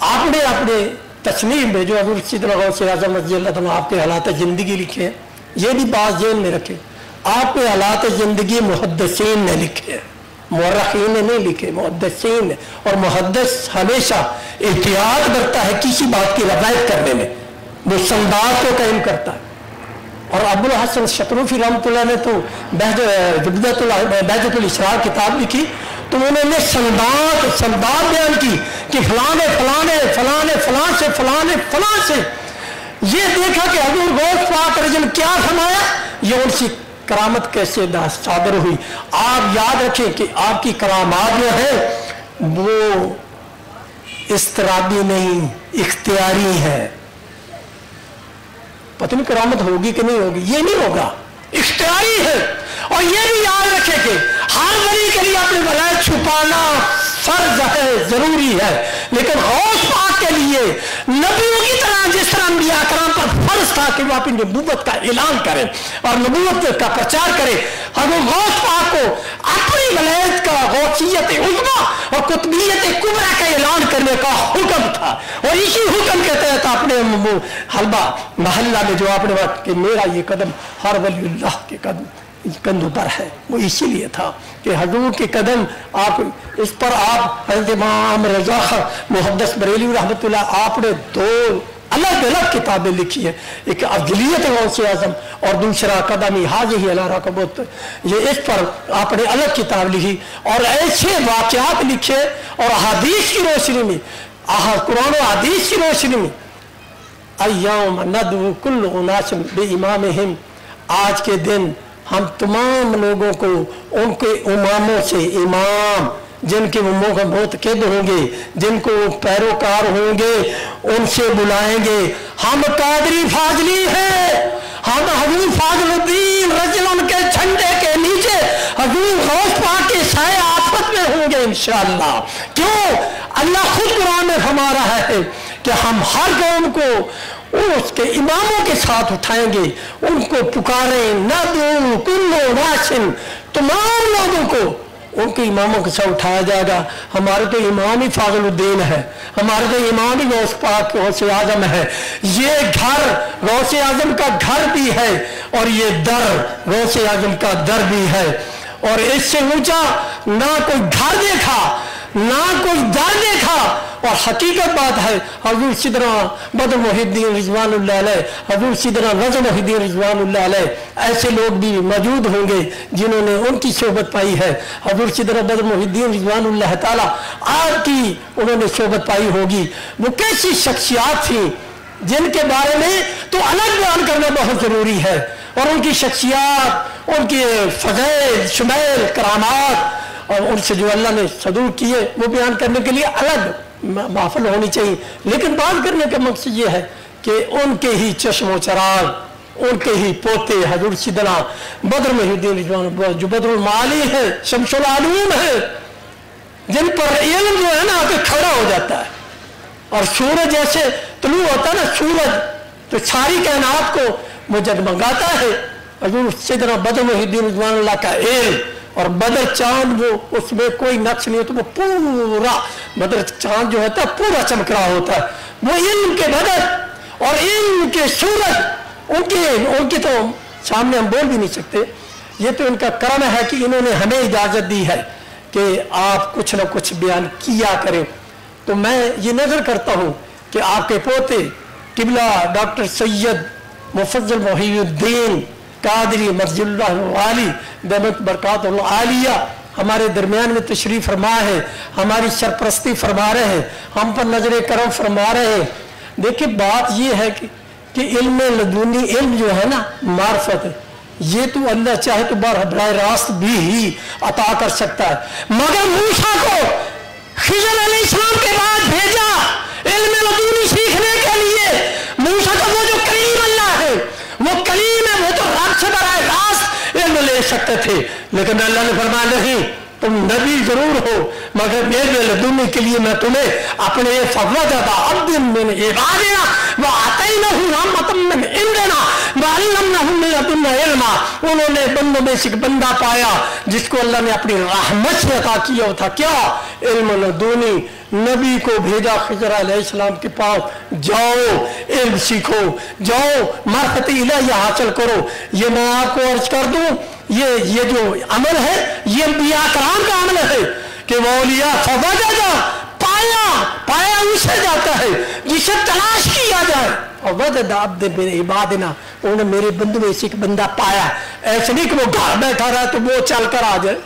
आपने अपने तस्नीफ में जो हज़रत सैयदना गौसे आज़म रज़ियल्लाहु अन्हु आपके हालात ज़िंदगी लिखे हैं, ये भी बात ज़हन में रखें। आपके हालात ज़िंदगी मुहद्दिसीन ने लिखे, मुअर्रिखीन ने नहीं लिखे, मुहद्दिसीन ने। और मुहद्दिस हमेशा एहतियात करता है किसी बात की रवायत करने में, वो संदात को कायम करता है। और अबुल हसन शतरूफी रहमतुल्लाह ने तो बहजतुल इसरार किताब लिखी, तो उन्होंने संदात बयान की कि फलाने फलाने फलाने फलां से फलाने फलां से ये देखा कि हजूर गौस पाक रज़ियल्लाहु क्या फरमाया, ये उनकी करामत कैसे सादर हुई। आप याद रखें कि आपकी करामात जो है वो इस्तराबी नहीं, इख्तियारी है। पता नहीं करामत होगी कि नहीं होगी, ये नहीं होगा, इख्तियारी है। और ये भी याद रखे कि हर वली के लिए अपनी वलायत छुपाना फर्ज है, जरूरी है, लेकिन गौस पाक के लिए नबियों की तरह जिस तरह अंबिया कराम पर फर्ज था कि वो अपनी नबूवत का ऐलान करें और नबूवत का प्रचार करें, हजरत गौस पाक को अपनी वलायत का गौसियत उज़्मा और कुतुबियत कुबरा का ऐलान करने का हुक्म था। और इसी हुक्म के तहत अपने हलवा महल्ला में जो आपने बात कि मेरा ये कदम हर वलीउल्लाह के कंधों पर है, वो इसीलिए था कि हजूर के कदम आप इस पर आप हज़रत इमाम रज़ा मुहद्दिस बरेलवी रहमतुल्लाह आपने दो अलग अलग किताबें लिखी है, एक अफ़ज़लियत गौसे आज़म और दूसरा कदमी हाज़िही अला रकबत, ये इस पर आपने अलग किताब लिखी और ऐसे वाक़यात लिखे और हदीस की रोशनी में कुरान और हदीस की रोशनी में अय्याम नदउ कुल्लु उनासिन बिइमामिहिम, आज के दिन हम तमाम लोगों को उनके इमामों से, इमाम जिनके वो मोतक़िद होंगे, जिनको पैरोकार होंगे, उनसे बुलाएंगे। हम कादरी फाजली हैं, हम हजूर फाजलुद्दीन रजलन के झंडे के नीचे हजूर गौस पाक के साए आफत में होंगे इंशाअल्लाह। क्यों? अल्लाह खुद कुरान में फरमा रहा है कि हम हर कौम को उसके इमामों के साथ उठाएंगे, उनको पुकारें, नदउ कुल्लु नासिन, तमाम लोगों को उनके इमामों के साथ उठाया जाएगा। हमारे तो इमाम ही फाजलुद्दीन है, हमारे तो इमाम ही गौस पाक गौसे आजम है। ये घर गौसे आजम का घर भी है और ये दर गौसे आजम का दर भी है, और इससे ऊंचा ना कोई घर देखा ना कोई दर देखा। और हकीकत बात है हजूर सिदरा बद्र मोहिद्दीन रिजवानुल्लाह अलैह, हजूर सिदरा रज़ा मोहिद्दीन रिजवानुल्लाह अलैह, ऐसे लोग भी मौजूद होंगे जिन्होंने उनकी सोबत पाई है। हजूर सिदरा बद्र मोहिद्दीन रिजवानुल्लाह ताला आपकी उन्होंने सोबत पाई होगी। वो कैसी शख्सियात थी जिनके बारे में तो अलग बयान करना बहुत जरूरी है, और उनकी शख्सियात, उनके फज़ैल शुमैल करामात और उनसे जो अल्लाह ने सदूर किए वो बयान करने के लिए अलग महफिल होनी चाहिए। लेकिन बात करने का मकसद ये है कि उनके ही चश्मो चराग, उनके ही पोते हजूर सिदना बद्र मोहिद्दीन रिजवान जो बदरुल माली है, शमसुल आलूम है, जिन पर इल्म जो है ना आके खड़ा हो जाता है। और सूरज जैसे तुलू होता है ना सूरज, तो सारी कायनात को वो जगमगाता है। हजूर सिदना बद्र मोहिद्दीन रिजवानुल्लाह का इल्म, और बदर चांद वो उसमें कोई नक्श नहीं होता, वो पूरा बदर चांद जो होता है पूरा चमक रहा होता है। वो इल्म के बदर और इल्म के सूरज उनके तो सामने हम बोल भी नहीं सकते। ये तो इनका कर्म है कि इन्होंने हमें इजाजत दी है कि आप कुछ ना कुछ बयान किया करें। तो मैं ये नजर करता हूँ कि आपके पोते किबला डॉक्टर सैयद मुफज्जल मोहिउद्दीन कादरी मर्जुल्लाह वाली दमत बरकात आलिया हमारे दरमियान में तशरीफ फरमा है, हमारी सरपरस्ती फरमा रहे हैं, हम पर नजर करम फरमा रहे हैं। देखिए बात ये है कि इल्म लदुनी इल्म जो है ना मार्फत, ये तो अल्लाह चाहे तो बराह रास्त भी ही अता कर सकता है। मगर मूसा को खिज़र अलैहिस्सलाम के बाद भेजा इल्म लदुनी सीखने के लिए। मूसा का वो जो कलीम अल्लाह है, वो कलीम है, वो तो रब से बराह रास्त इल्म ले सकते थे, लेकिन अल्लाह ने फरमाया नहीं, तुम नबी जरूर हो मगर मेरे लदुनी के लिए मैं तुम्हें अपने फवदा अब्दिन मिन इबादिना व आतैनाहु रहमतम मिन इंदिना व अल्लमनाहु मिन लदुन्ना इल्मा। उन्होंने बंदों में से एक बंदा पाया जिसको अल्लाह ने अपनी रहमत से अता किया था, क्या? इल्म लदुनी। नबी को भेजा खिज़र अलैहिस्सलाम के पास, जाओ इल्म सीखो, जाओ मार्फत इलाही हासिल करो। ये मैं आपको अर्ज कर दूं, ये जो अमल है ये अंबिया कराम का अमल है कि मौलिया फवजदा पाया उसे जाता है जिसे तलाश किया जाए। और वजदा अब्द बिन इबादिना, उन्होंने मेरे बंदू में से एक बंदा पाया। ऐसे नहीं कि वो घर बैठा रहा तो वो चल कर आ जाए,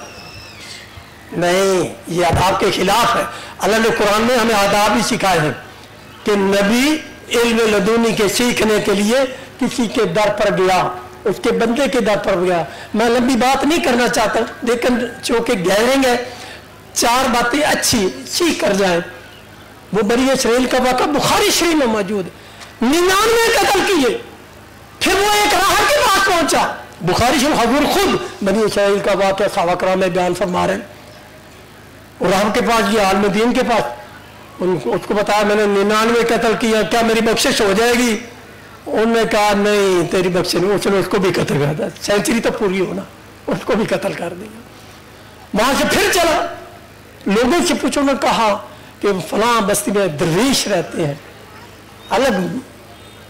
नहीं, ये आदाब के खिलाफ है। अल्लाह ने कुरान में हमें आदाब भी सिखाए हैं कि नबी इल्म लदुनी के सीखने के लिए किसी के दर पर गया, उसके बंदे के दर पर गया। मैं लंबी बात नहीं करना चाहता, लेकिन चूंकि गहरेंगे चार बातें अच्छी सीख कर जाए। वो बनी इसराइल का वाक़ा बुखारी शरीफ में मौजूद है। 99 कत्ल किए, फिर वो एक राहत के पास पहुंचा। बुखारी शरीफ हजूर खुद बनी इसराइल का वाक़या सहाबा में बयान फरमा रहे हैं। और राम के पास ये आलम दीन के पास उसको बताया मैंने 99 कत्ल किया, क्या मेरी बख्शिश हो जाएगी? उन्होंने कहा नहीं तेरी बख्शिश नहीं। चलो उसको भी कत्ल कर दिया, सेंचुरी तो पूरी होना, उसको भी कत्ल कर दिया। वहां से फिर चला, लोगों से पूछो, ने कहा कि फलां बस्ती में दरवेश रहते हैं, अलग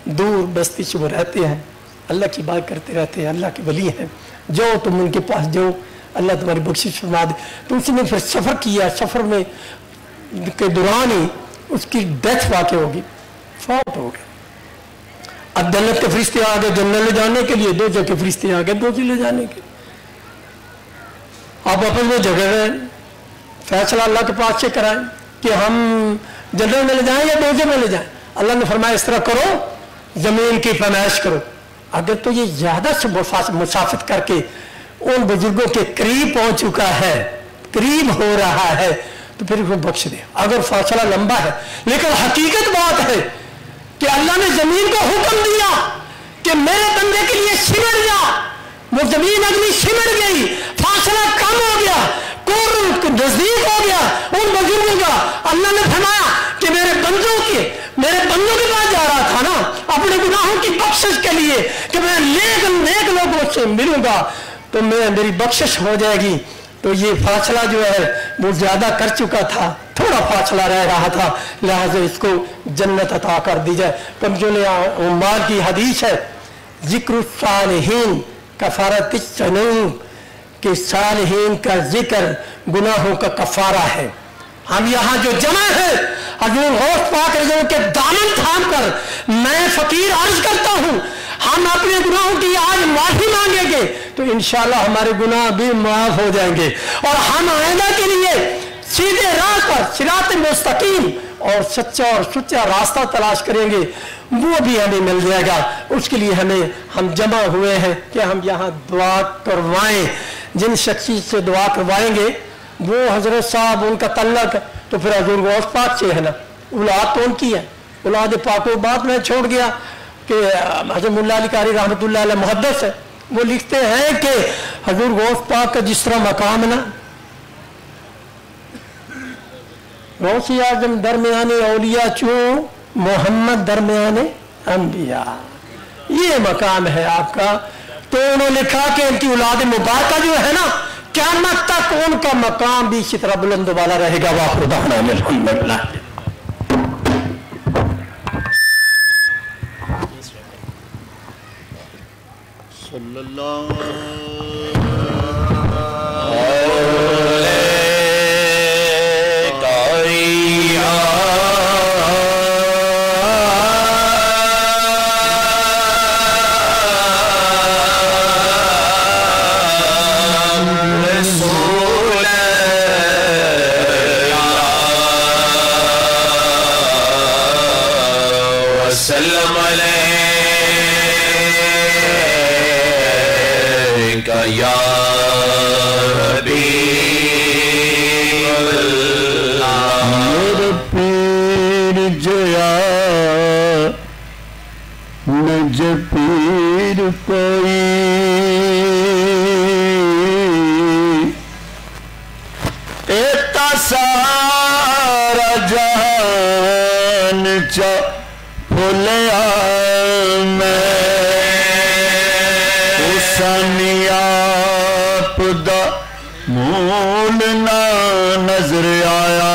दूर बस्ती से वो रहते हैं, अल्लाह की बात करते रहते हैं, अल्लाह के वली हैं, जाओ तुम उनके पास जाओ, अल्लाह तुम्हारी बख्शिश फरमा दे। तो उसने फिर सफ़र किया, सफ़र में के दौरान ही उसकी डेथ वाक़ई होगी, फौत हो गया। अब जन्नत के फरिश्ते आ गए जन्नत ले जाने के लिए, दो जगह फरिश्ते आ गए दो ले जाने के। आप आपस में झगड़ रहे, फैसला अल्लाह के पास से कराएं कि हम जन्नत में ले जाएं या दोजे में ले जाएं। अल्लाह ने फरमाया इस तरह करो, जमीन की फरमाइश करो। अगर तो ये ज्यादा से मुसाफित करके उन बुजुर्गों के करीब पहुंच चुका है, करीब हो रहा है, तो फिर उसको बख्श दे। अगर फासला लंबा है, लेकिन हकीकत बात है कि अल्लाह ने जमीन को हुक्म दिया कि मेरे बंदे के लिए सिमट जा, वो जमीन अगली सिमट गई, फासला कम हो गया, कोर नजदीक हो गया उन बुजुर्गों का। अल्लाह ने फरमाया कि मेरे बंदों के पास जा रहा था ना अपने गुनाहों की बख्शिश के लिए कि मैं नेक लोगों से मिलूंगा तो मेरी बख्शिश हो जाएगी। तो ये फासला जो है वो ज्यादा कर चुका था, थोड़ा फासला रह रहा था, लिहाजा इसको जन्नत अता कर दी जाए। कमजोर उम्मार की हदीस है, जिक्र सालिहीन कफारत जुनूब, कि सालिहीन का जिक्र गुनाहों का कफारा है। हम यहाँ जो जमा है हजूर गौस पाक रज़ा के दामन थाम कर मैं फकीर अर्ज करता हूँ, हम अपने गुनाहों की आज माफी मांगेंगे तो इंशाल्लाह हमारे गुनाह भी माफ हो जाएंगे और हम आइंदा के लिए सीधे राह पर सिरात मुस्तकीम और सच्चा और सुच्चा रास्ता तलाश करेंगे, वो भी हमें मिल जाएगा। उसके लिए हम जमा हुए हैं कि हम यहाँ दुआ करवाएं। जिन शख्सियत से दुआ करवाएंगे वो हजरत साहब, उनका तल्लक तो फिर हजूर गौस पाक से है ना, औलाद तो उनकी है। औलाद पाक को बात में छोड़ गया कि हजरत मुल्ला अली कारी रहमतुल्लाह अलैह मुहद्दिस है, वो लिखते हैं कि हजूर गौस पाक का जिस तरह मकाम है ना, गौसी आजम दरमियाने औलिया चू मोहम्मद दरमियाने अंबिया, ये मकाम है आपका। तो उन्होंने लिखा कि इनकी औलाद मुबारका जो है ना, क़यामत तक उनका मकाम भी इसी तरह बुलंद वाला रहेगा। वाखिर दावाना अल्हम्दुलिल्लाह। पीर कोई एता सारा जहान च फुलिया मैं उसानी आप दा मूल ना नजर आया,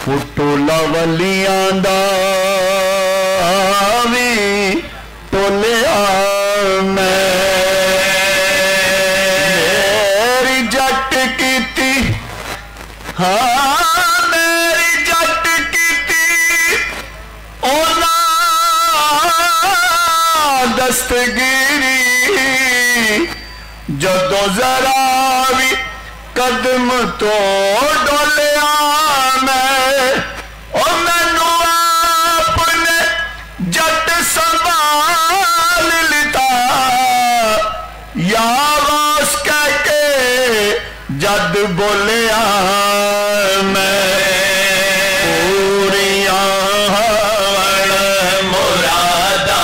फुटोला वलियां दा दस्तगिरी जदों जरा भी कदम तो डोलिया मैं, और मैनू आपने जट संभाल लिता, या वास कह के जद बोलिया मैं, पूरियां मुरादा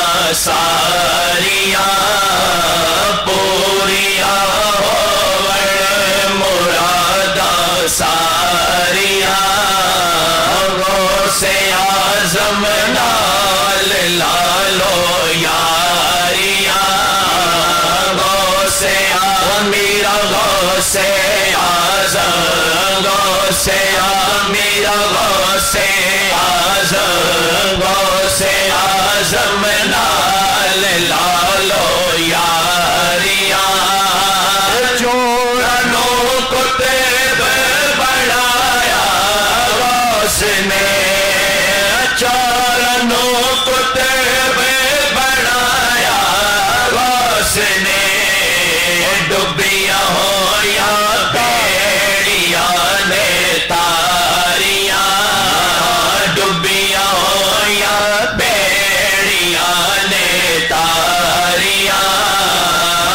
غوث اعظم غوث میرا غوث اعظم غوث اعظم نال لالو یاریاں چورنوں کو طیب بنایا غوث نے چورنوں کو طیب بنایا غوث نے ڈبیاں ہو یا بیڑیاں نے تاریاں ڈبیاں ہو یا بیڑیاں نے تاریاں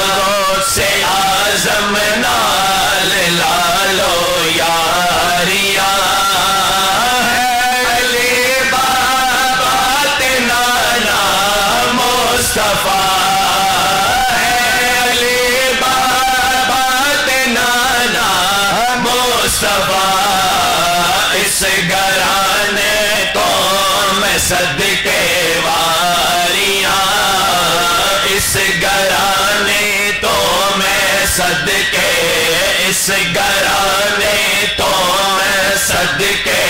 غوث اعظم نال لالو یاریاں علی بابا تے نانا مصطفیٰ اس گھرانے تو میں صدقے واریاں اس گھرانے تو میں صدقے اس گھرانے تو میں صدقے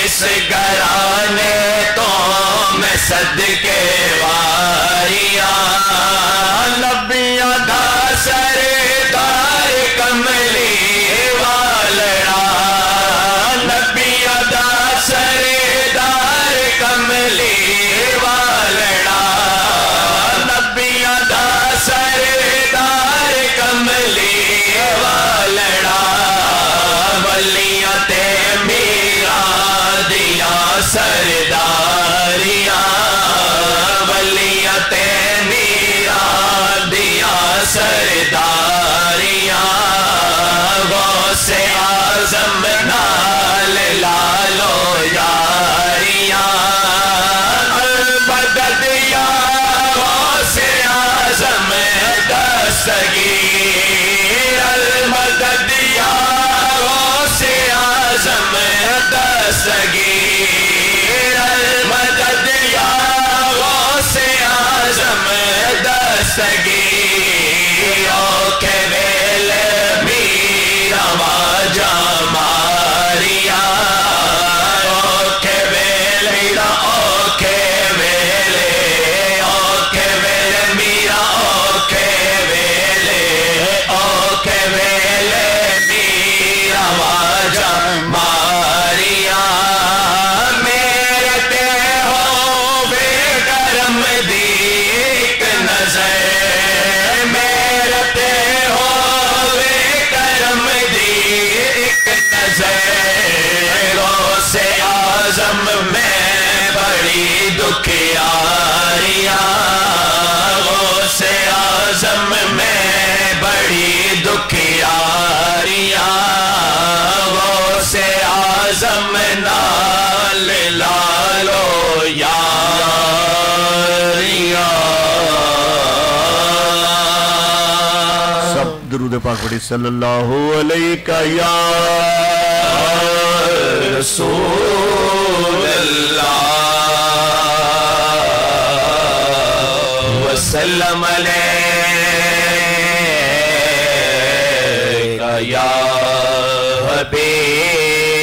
اس گھرانے تو میں صدقے واریاں نبیاں دا سردار کملی سردار کملی والڑا نبیاں دا سردار کملی والڑا ولیاں تے میرا دیا سرداریاں ولیاں تے میرا دیا سرداریاں غوث اعظم نال لالو یاریاں المدد یا غوث اعظم دستگیر المدد یا غوث اعظم دستگیر المدد یا غوث اعظم دستگیر او کے ویلے میرا واجہ ماریا غوث اعظم میں بڑی دکھیاریاں غوث اعظم میں بڑی دکھیاریاں غوث اعظم نال لالو یاریاں سب درود پاک پڑھی صلی اللہ علیہ یا رسول اللہ وسلم علیکہ یا حبیب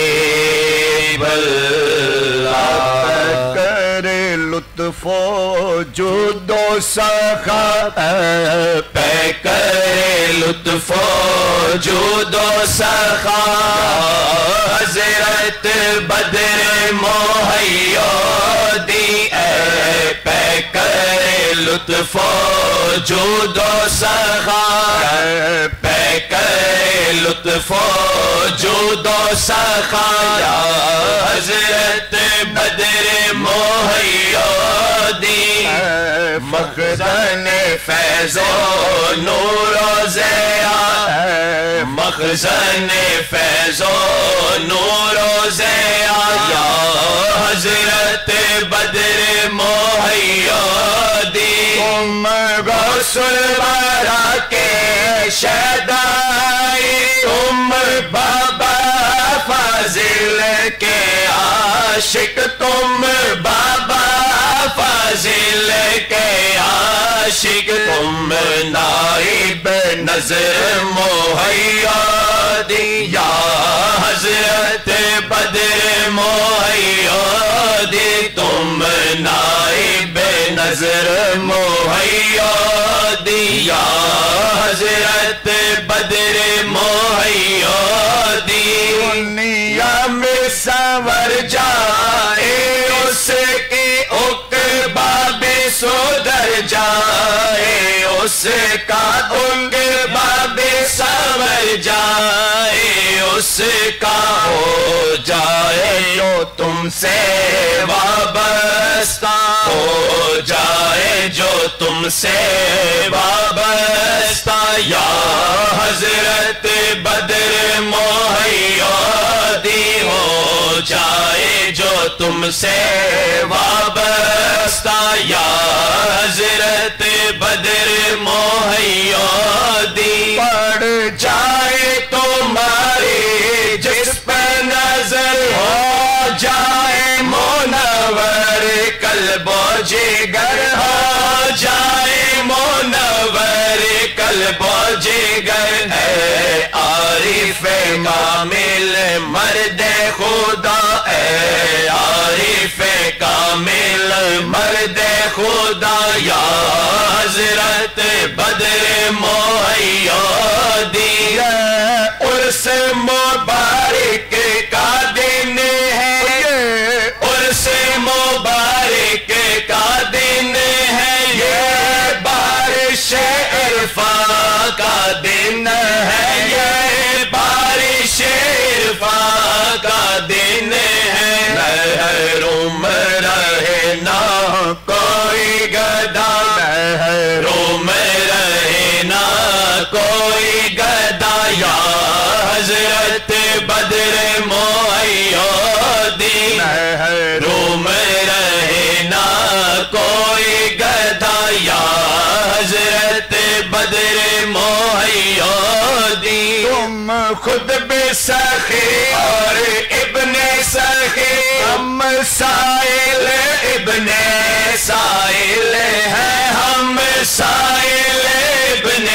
اللہ کرے لطف و جود و سخا پہ کرے لطف و جود و سخا حضرت بدر مہیا دی اے پہ کرے لطف و جود و سخا پہ کرے لطف و جود و سخا حضرت بدر مہیا دی مخزن فیض و نور و ضیا مخزن فیض و نور و ضیا یا حضرت بدر مہیا دی تم غوث الورا کے شہدائی تم بابا فاضل کے عاشق تم بابا فاضل کے عاشق عاشق تم نائب نظر مہیا دیا حضرت بدر مہیا دی تم نائب نظر مہیا دیا حضرت بدر مہیا دی دنیا میں سنور جائے اس کی عقبہ بھی سدھر جائے اس کا عقبہ بھی سنور جائے اس کا ہو جائے جو تم سے وابستہ ہو جائے جو تم سے وابستہ یا حضرت بدر مہیا دی ہو جائے جو تم سے وابستہ یا حضرت بدر مہیا دی پڑ جائے تمہاری جس پہ نظر ہو جائے منور قلب و جگر ہو جائے منور قلب و جگر ہے عارف کامل مرد خدا ہے عارف کامل مرد خدا یا حضرت بدر مہیا دی عرس مبارک کا دن ہے عرس مبارک کا دن ہے یہ بارش عرفان کا دن ہے یہ بارش عرفان کا دن ہے محروم رہے نہ کوئی گدا محروم رہے نہ کوئی گدا یا حضرت بدر مہیا دی محروم رہے نہ کوئی گدا یا حضرت بدر مہیا دی تم خود بھی سخی اور ابن سخی ہم سائل ابن سائل ہیں ہم سائل ابن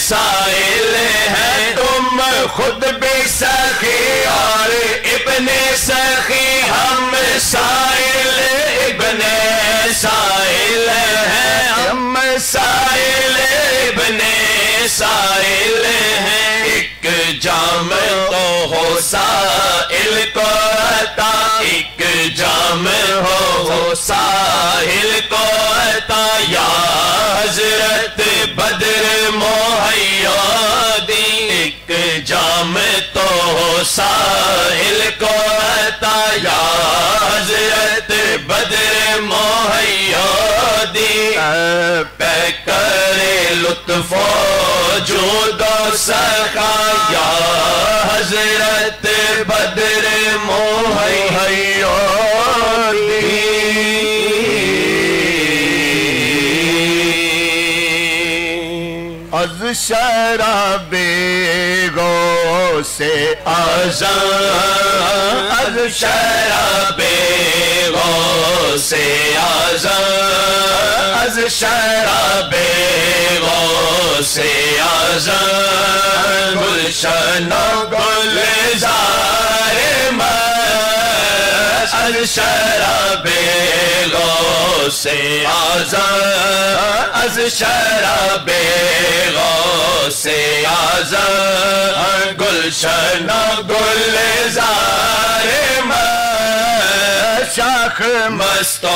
سائل ہیں تم خود بھی سخی اور ابن سخی ہم سائل ابن سائل ہیں ہم سائل ابن سائل ہیں ایک جام تو ہو سائل کو عطا ایک جام ہو سائل کو عطا یا حضرت بدر مہیا دی ایک جام تو ہو سائل کو عطا یا حضرت بدر مہیا دی پہ کرے لطف و جود و سخا یا حضرت بدر مہیا دی از شراب غو سے آزان از شراب غو سے آزان از شراب غو سے آزان گلشن و گلزار مست از شراب غو سے آزان از شراب غو سے آزان گلشن و گلزار مست شاخ مست و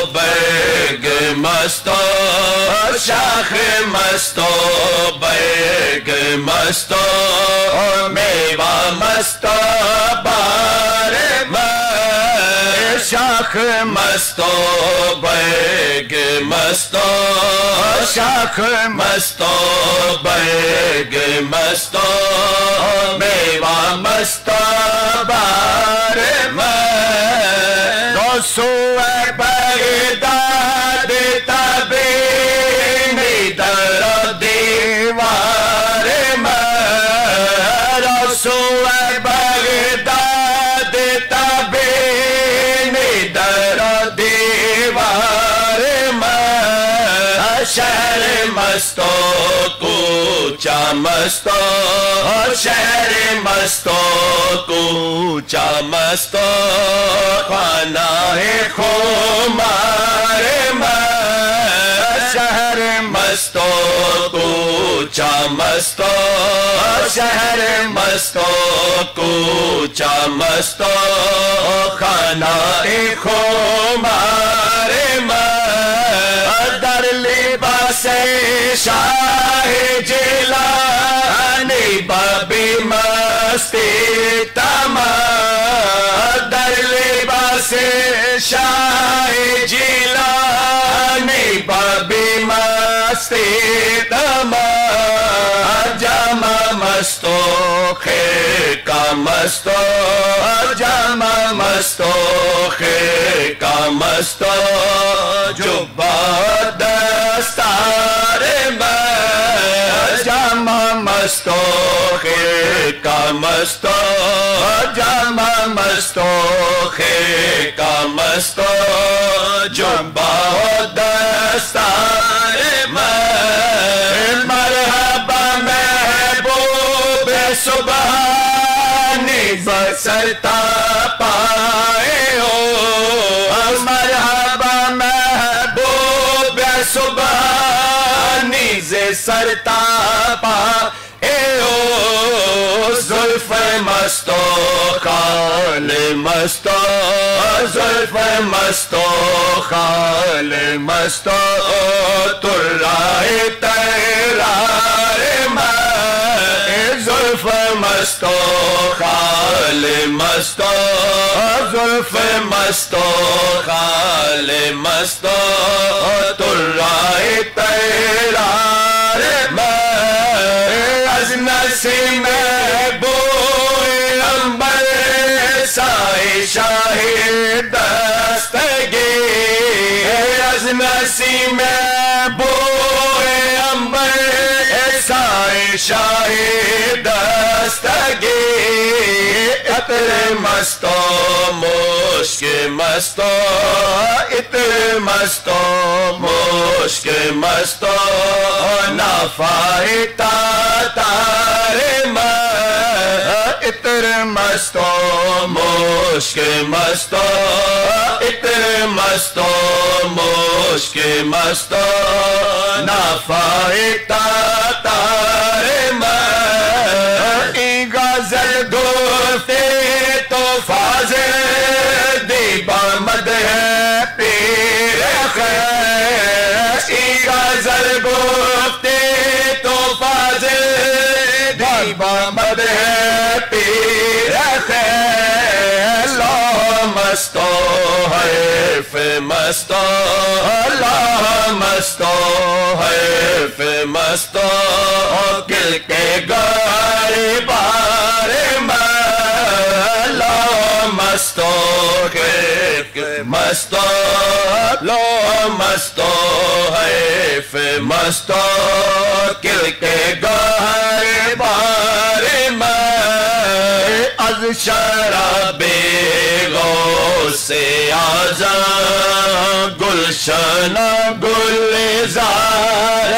برگ مست و شاخ مست و برگ مست و میوہ مست و بار مست شاخ مست و برگ مست و شاخ مست و برگ مست و میوہ مست و بار مست سوئے بغداد تبینی در دیوار مرا سوئے بغداد تبینی در دیوار مرا مستو کوچا مستو شہر مستو کوچا مستو خانہ خمار شہر مستو کوچا مستو شہر مستو کوچا مستو خانہ خمار در لباس شاہ جیلانی بابی مستی تمام در لباس شاہ جیلانی بابی مستی تمام جامع مستو خیر کا مستو جامع مستو خیر کا مستو جو دستار جامع مستو خیر کا مستو جامع مستو خیر کا مستو جو دستار مرحبا محبوب سبحانی بسرتا پائے ہو مرحبا محبوب سبحانی سرتا پائے ہو زلف مستو خال مستو زلف مستو خال مستو ترائے تیرار زلف مستو خال مستو زلف مستو خال مستو ترائے تیرار از نسیم بوئے امبر سائے شاہ دستگی از نسیم بوئے امبر سائے شاہ دستگی عطر مستو مشک مستو عطر مستو مشک مستو نافائے تاتار عطر مستو مشک مستو عطر مستو مشک مستو نافائے تاتار ای غزل گفتے تو فاضل دیبا مد ہے پیر خیر ای غزل گفتے تو فاضل دیبا مد ہے پیر خیر لو مستو حیف مستو لا مستو حیف مستو گل کے گارے بار لا مستو حیف مستو لو مستو حیف مستو گل کے گارے بار از شراب غوث اعظم گلشن گلزار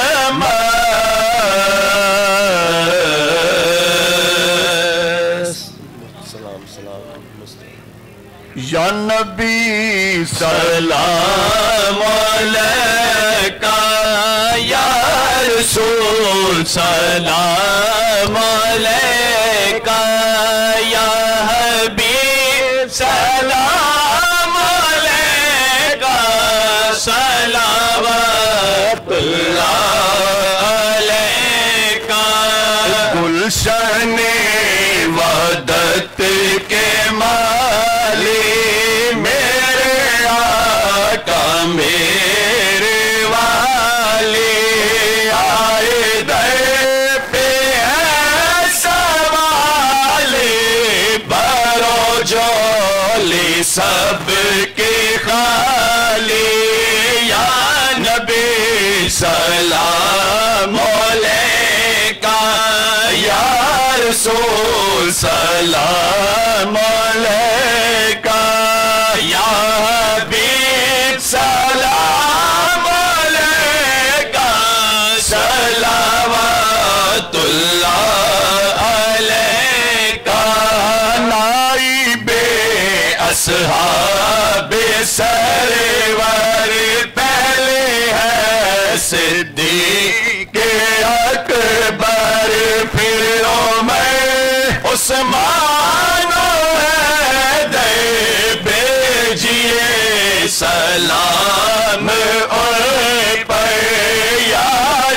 یا نبی سلام علیکہ یا رسول سلام علیکہ یا حبیب سلام علیکہ صلوات اللہ علیکہ گلشن وحدت کے مالی میرے آقا میرے والی آئے در پہ ہے سوالی برو جولی سب کی خالی یا نبی سلام علیکہ یا رسول سلام علیکہ یا حبیب سلام علیکہ اصحاب سرور پہلے ہے صدیق اکبر پھر عمر عثمان حیدر بھیجیے سلام ان پر یا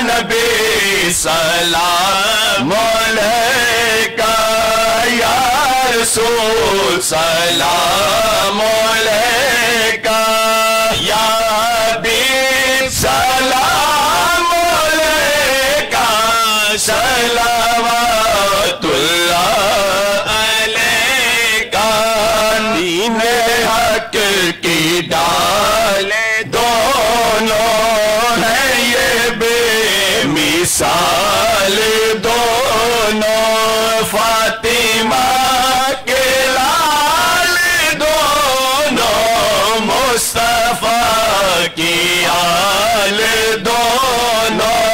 نبی سلام علیکہ یا رسول سلام علیکہ یا حبیب سلام علیکہ صلوات اللہ علیکہ دین حق کی ڈال دونوں ہیں یہ بے مثال دونوں فاطمہ کے لال دونوں مصطفیٰ کی آل دونوں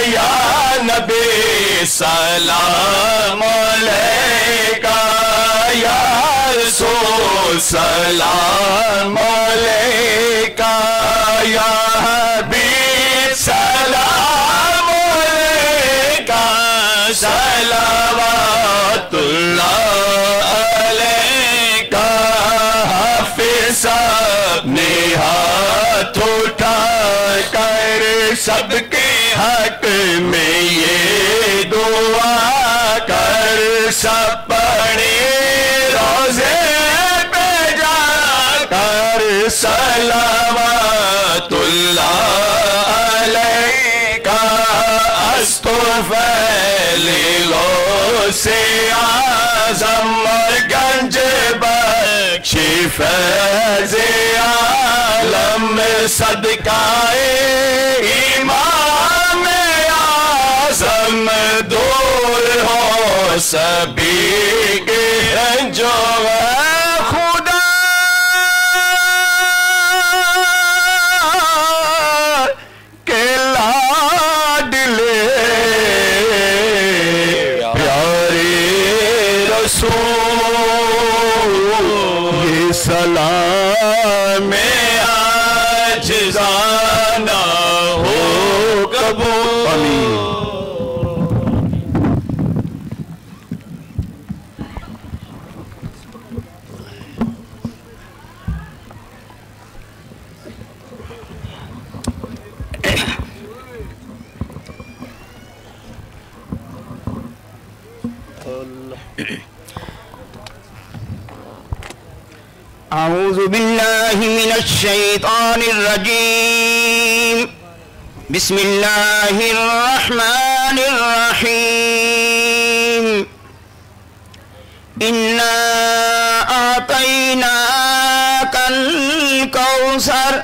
یا نبی سلام علیکہ یا رسول سلام علیکہ یا حبیب سلام علیکہ صلوات اللہ علیکہ حافظ اپنے ہاتھ اٹھا کر سب کے حق میں یہ دعا کر سب پڑھے روزے پہ جا کر صلوات اللہ علیکہ استغفر سے اعظم اور گنج بخش فیض عالم صدقائے امام اعظم دور ہو سبھی کے رنجو خدا کے لاڈلے یہ سلام آج زانا ہو قبول آمین أعوذ بالله من الشيطان الرجيم بسم الله الرحمن الرحيم إنا أعطيناك الكوثر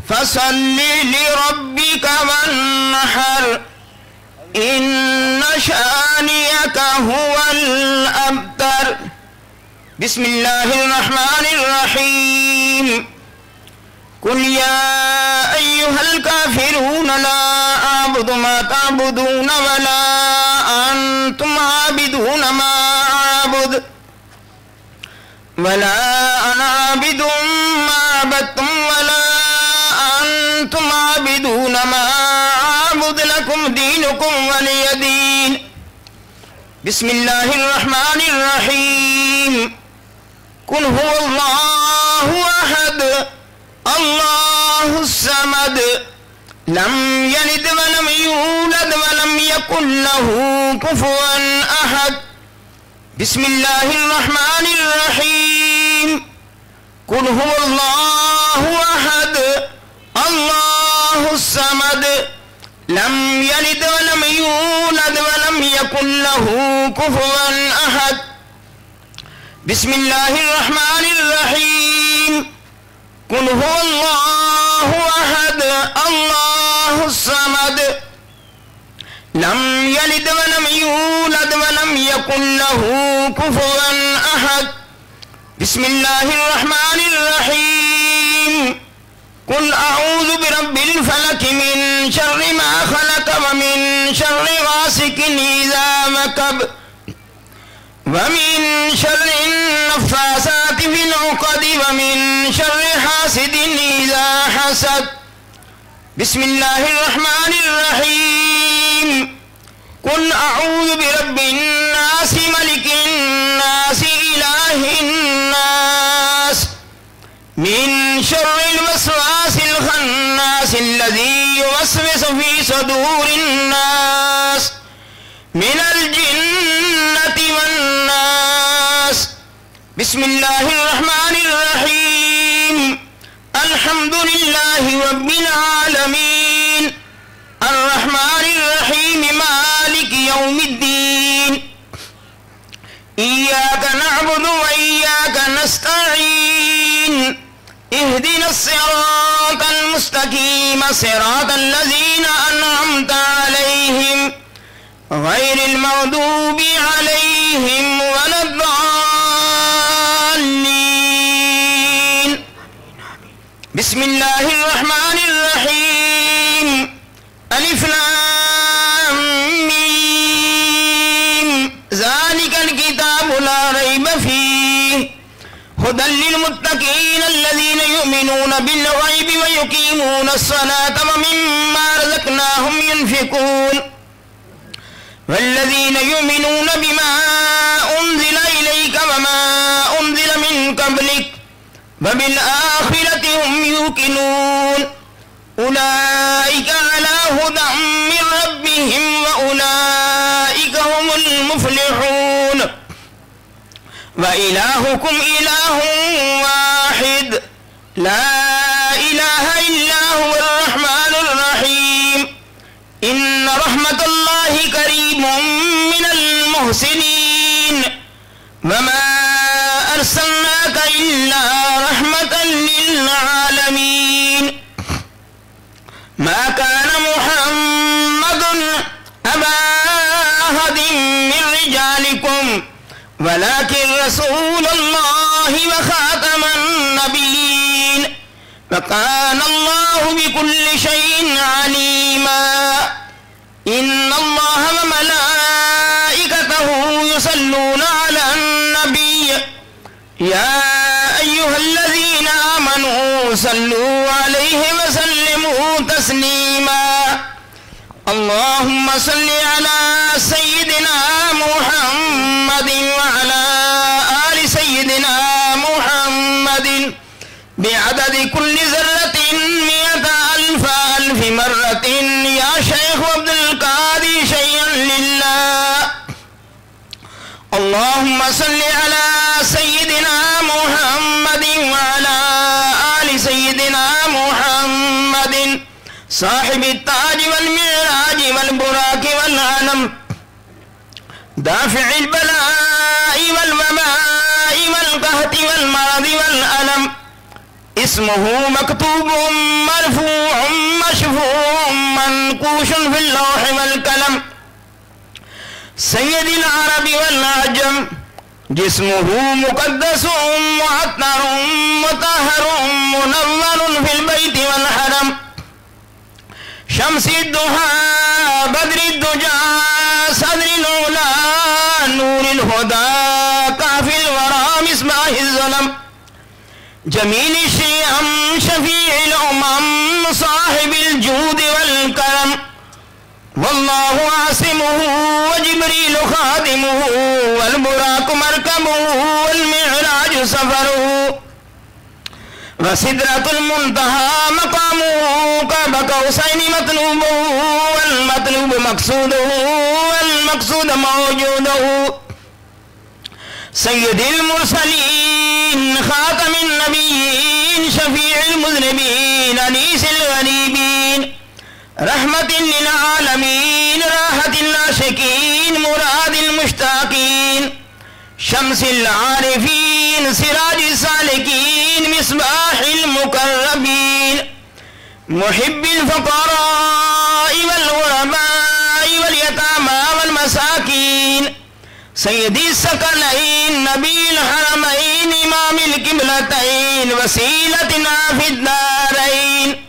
فصل لربك وانحر إن شانئك هو الأبتر بسم الله الرحمن الرحيم قل يا أيها الكافرون لا أعبد ما تعبدون ولا أنتم عابدون ما أعبد ولا أنا عابد ما عبدتم ولا أنتم عابدون ما أعبد لكم دينكم ولي دين بسم الله الرحمن الرحيم قل هو الله أحد الله الصمد لم يلد ولم يولد ولم يكن له كفوا أحد بسم الله الرحمن الرحيم قل هو الله أحد الله الصمد لم يلد ولم يولد ولم يكن له كفوا أحد بسم الله الرحمن الرحيم قل هو الله أحد الله الصمد لم يلد ولم يولد ولم يكن له كفوا أحد بسم الله الرحمن الرحيم قل أعوذ برب الفلك من شر ما خلق ومن شر غاسق إذا وقب ومن شر النفاثات في العقد من شر حاسد إذا حسد. بسم الله الرحمن الرحيم. قل أعوذ برب الناس ملك الناس إله الناس من شر الوسواس الخناس الذي يوسوس في صدور الناس من الجنة والناس. بسم الله الرحمن الرحيم. الحمد لله رب العالمين الرحمن الرحيم مالك يوم الدين. إياك نعبد وإياك نستعين. اهدنا الصراط المستقيم صراط الذين أنعمت عليهم غير المغضوب عليهم ولا الضالين. بسم الله الرحمن الرحيم. ألف لام ميم. ذلك الكتاب لا ريب فيه هدى للمتقين الذين يؤمنون بالغيب ويقيمون الصلاة ومما رزقناهم ينفقون والذين يؤمنون بما أنزل إليك وما أنزل من قبلك وبالآخرة هم يوقنون. أولئك على هدى من ربهم وأولئك هم المفلحون. وإلهكم إله واحد لا إله إلا هو الرحمن الرحيم. إن رحمة الله قريب من المحسنين وما أرسلناك إلا رحمة للعالمين. ما كان محمد أبا أحد من رجالكم ولكن رسول الله وخاتم النبيين وكان الله بكل شيء عليما. إن الله وملائكته يصلون على النبي يا أيها الذين آمنوا صلوا عليه وسلموا تسليما. اللهم صل على سيدنا محمد وعلى آل سيدنا محمد بعدد كل ذرة 100,000 مرة. يا شيخ عبد القادر شيئا لله. اللهم صل على سيدنا محمد وعلى آل سيدنا محمد صاحب التاج والمعراج والبراك والعلم دافع البلاء والوباء والقهط والمرض والألم. اسمه مكتوب مرفوع مشفوع منقوش في اللوح والقلم. سيد العرب والعجم جسمه مقدس معطر مطهر منور في البيت والحرم. شمس الضحى بدر الدجى صدر العلا نور الهدى كافي الورى مصباح الظلم. جميل الشيم شفيع الأمم صاحب الجود والكرم. والله عاصمه وجبريل خادمه والبراق مركبه والمعراج سفره وسدرة المنتهى مقامه قاب قوسين مطلوبه والمطلوب مقصوده والمقصود موجوده. سيد المرسلين خاتم النبيين شفيع المذنبين أنيس الغريبين رحمة للعالمين راحة العاشقين مراد المشتاقين شمس العارفين سراج السالكين مصباح المقربين محب الفقراء والغرباء واليتامى والمساكين سيد الثقلين نبي الحرمين إمام القبلتين وسيلتنا في الدارين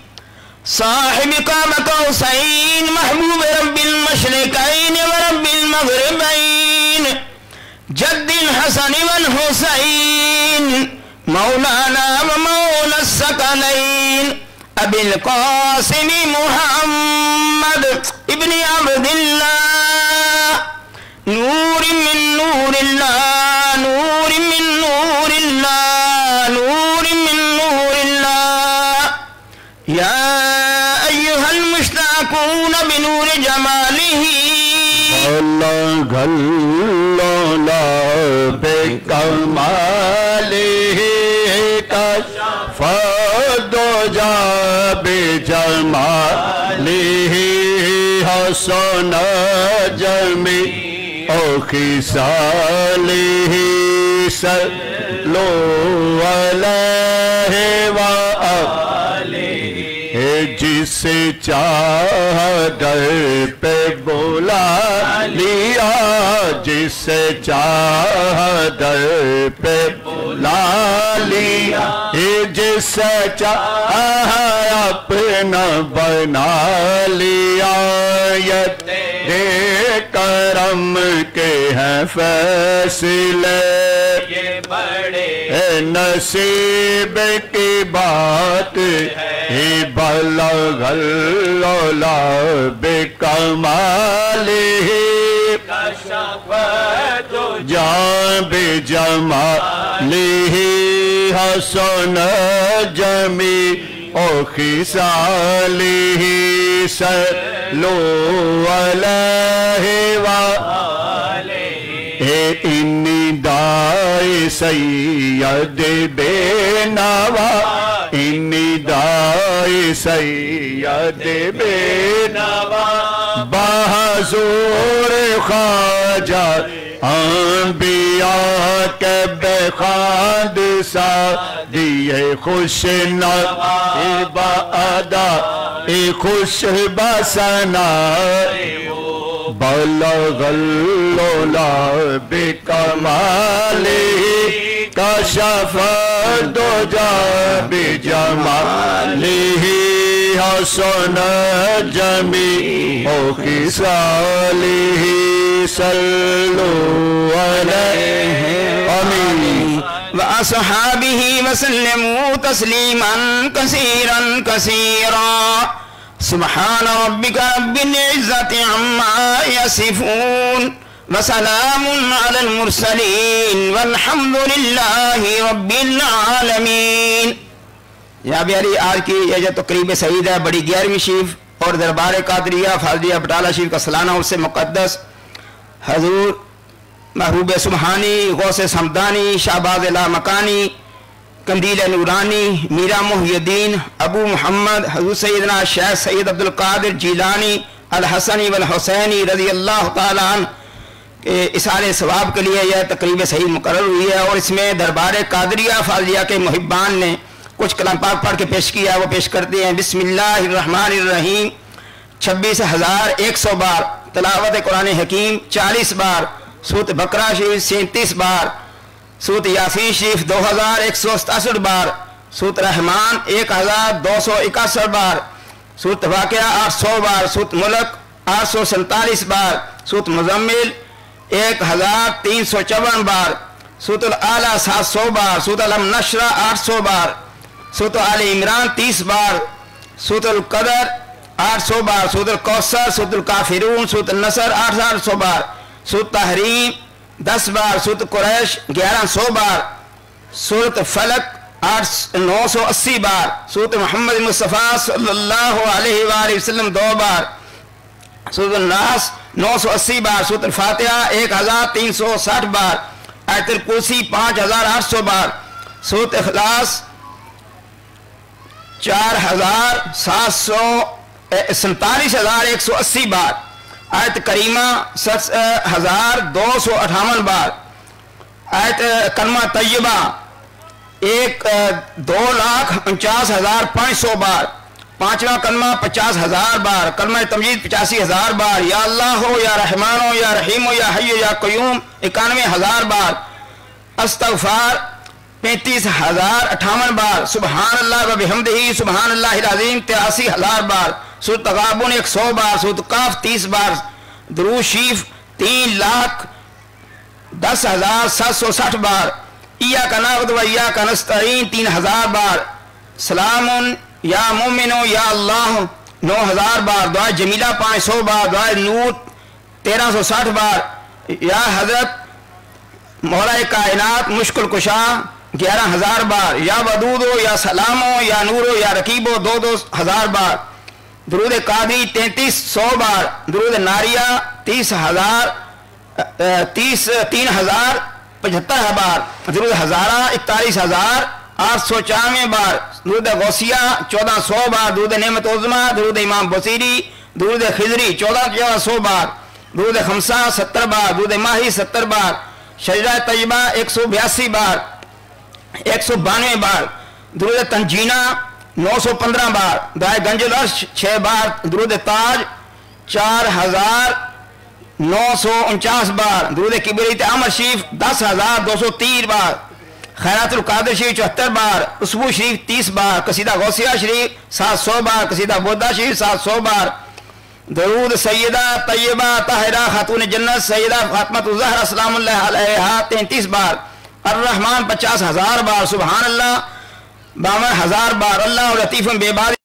صاحب قاب قوسين محبوب رب المشرقين ورب المغربين جد الحسن والحسين مولانا و مولا الثقلین ابی القاسم محمد ابن عبداللہ نور من نور اللہ نور من نور اللہ نور من نور اللہ یا ایہا المشتاقون بنور جمالہ غلولا بکمالہ کشف الدجی بجمالہ حسن جمیع خصالہ صلو علیہ وآلہ جسے چاہ در پہ بلا لیا جسے چاہ در پہ بلا لیا جسے چاہ اپنا بنا لیا یہ تیرے کرم کے ہیں فیصلے یہ بڑے نصیب کی بات ہے بلغ العلا بکمالہ کشف الدجی بجمالہ حسن جمیع خصالہ صلو علیہ وآلہ انی دائی سید بے نوا انی دائی سید بے نوا بحضور خواجہ انبیاء کے بے خواند سادیے خوش نوا بادا خوش بسنا بلغ العلا بکمالہ کشف الدجی بجمالہ حسن جمیع خصالہ صلو علیہ آمین وأصحابه وسلموا تسليما كثيرا كثيرا سبحان ربك رب العزة عما يصفون وسلام على المرسلين والحمد لله رب العالمين. جناب علی آج کی یہ جو تقریب سعید ہے بڑی 11ویں شریف اور دربار قادریہ فاضلیہ بٹالہ شریف کا سالانہ اس سے مقدس حضور محبوب سبحانی غوث سمدانی شہباز لامکانی قندیل نورانی میرا محی الدین ابو محمد حضور سیدنا شیخ سید عبدالقادر جیلانی الحسنی والحسینی رضی اللہ تعالیٰ عنہ کے اثار ثواب کے لیے یہ تقریب سعید مقرر ہوئی ہے اور اس میں دربار قادریہ فاضلیہ کے محبان نے کچھ کلام پاک پڑھ کے پیش کیا ہے. وہ پیش کرتے ہیں بسم اللہ الرحمن الرحیم 26,100 بار تلاوت قرآن حکیم 40 بار سورۃ بقرہ شریف 37 بار سورۃ یاسین شریف 2167 بار سورۃ رحمان 1261 بار سورۃ واقعہ 800 بار سورۃ ملک 847 بار سورۃ مزمل 1354 بار سورۃ الاعلیٰ 700 بار سورۃ الم نشرہ 800 بار سورۃ آل عمران 30 بار سورۃ القدر 800 بار سورۃ الکوثر سورۃ الکافرون سورۃ النصر 800 بار سورۃ تحریم 10 بار سورۃ قریش 1100 بار سورۃ فلق 980 بار سورۃ محمد مصطفیٰ صلی اللہ علیہ وآلہ وسلم 2 بار سورۃ الناس 980 بار سورۃ الفاتحہ 1360 بار آیت الکرسی 5800 بار سورۃ اخلاص 47,180 بار آیت کریمہ 7,258 بار آیت کلمہ طیبہ 2,49,500 بار پانچواں کلمہ 50,000 بار کلمہ تمجید 85,000 بار یا اللہ ہو یا رحمان ہو یا رحیم ہو یا حی یا قیوم 91,000 بار استغفار 35,058 بار سبحان اللہ و بحمدہ سبحان اللہ العظیم 83,000 بار سورۃ تغابن 100 بار سورۃ قاف 30 بار درود شریف 3,10,760 بار ایاک نعبد و ایاک نستعین 3000 بار، سلام یا مومنو یا اللہ 9000 بار، دعا جمیلہ 500 بار، دعا نور 1360 بار، یا حضرت مولا کائنات مشکل کشا 11000 بار، یا ودودو یا سلامو یا نورو یا رقیبو 2000 بار، درود قادری 3300 بار، درود ناریہ 3075 بار، درود ہزارہ 41894 بار، درود غوثیہ 1400 بار، درود نعمت عظمہ، درود امام بصیری، درود خضری 1400 بار، درود خمسہ 70 بار، درود ماہی 70 بار، شجرہ طیبہ 182 بار، 192 بار، درود تنجینہ 915 بار، دعائے گنج العرش 6 بار، درود تاج 4949 بار، درود کبریت عمر شریف 10230 بار، خیرات القادر شریف 74 بار، اسبو شریف 30 بار، قصیدہ غوثیہ شریف 700 بار، قصیدہ بودھا شریف 700 بار، درود سیدہ طیبہ طاہرہ خاتون جنت سیدہ فاطمہ الزہرا سلام اللہ علیہا 33 بار، الرحمن 50000 بار، سبحان اللہ 52000 بار، اللہ لطیف بعبادہ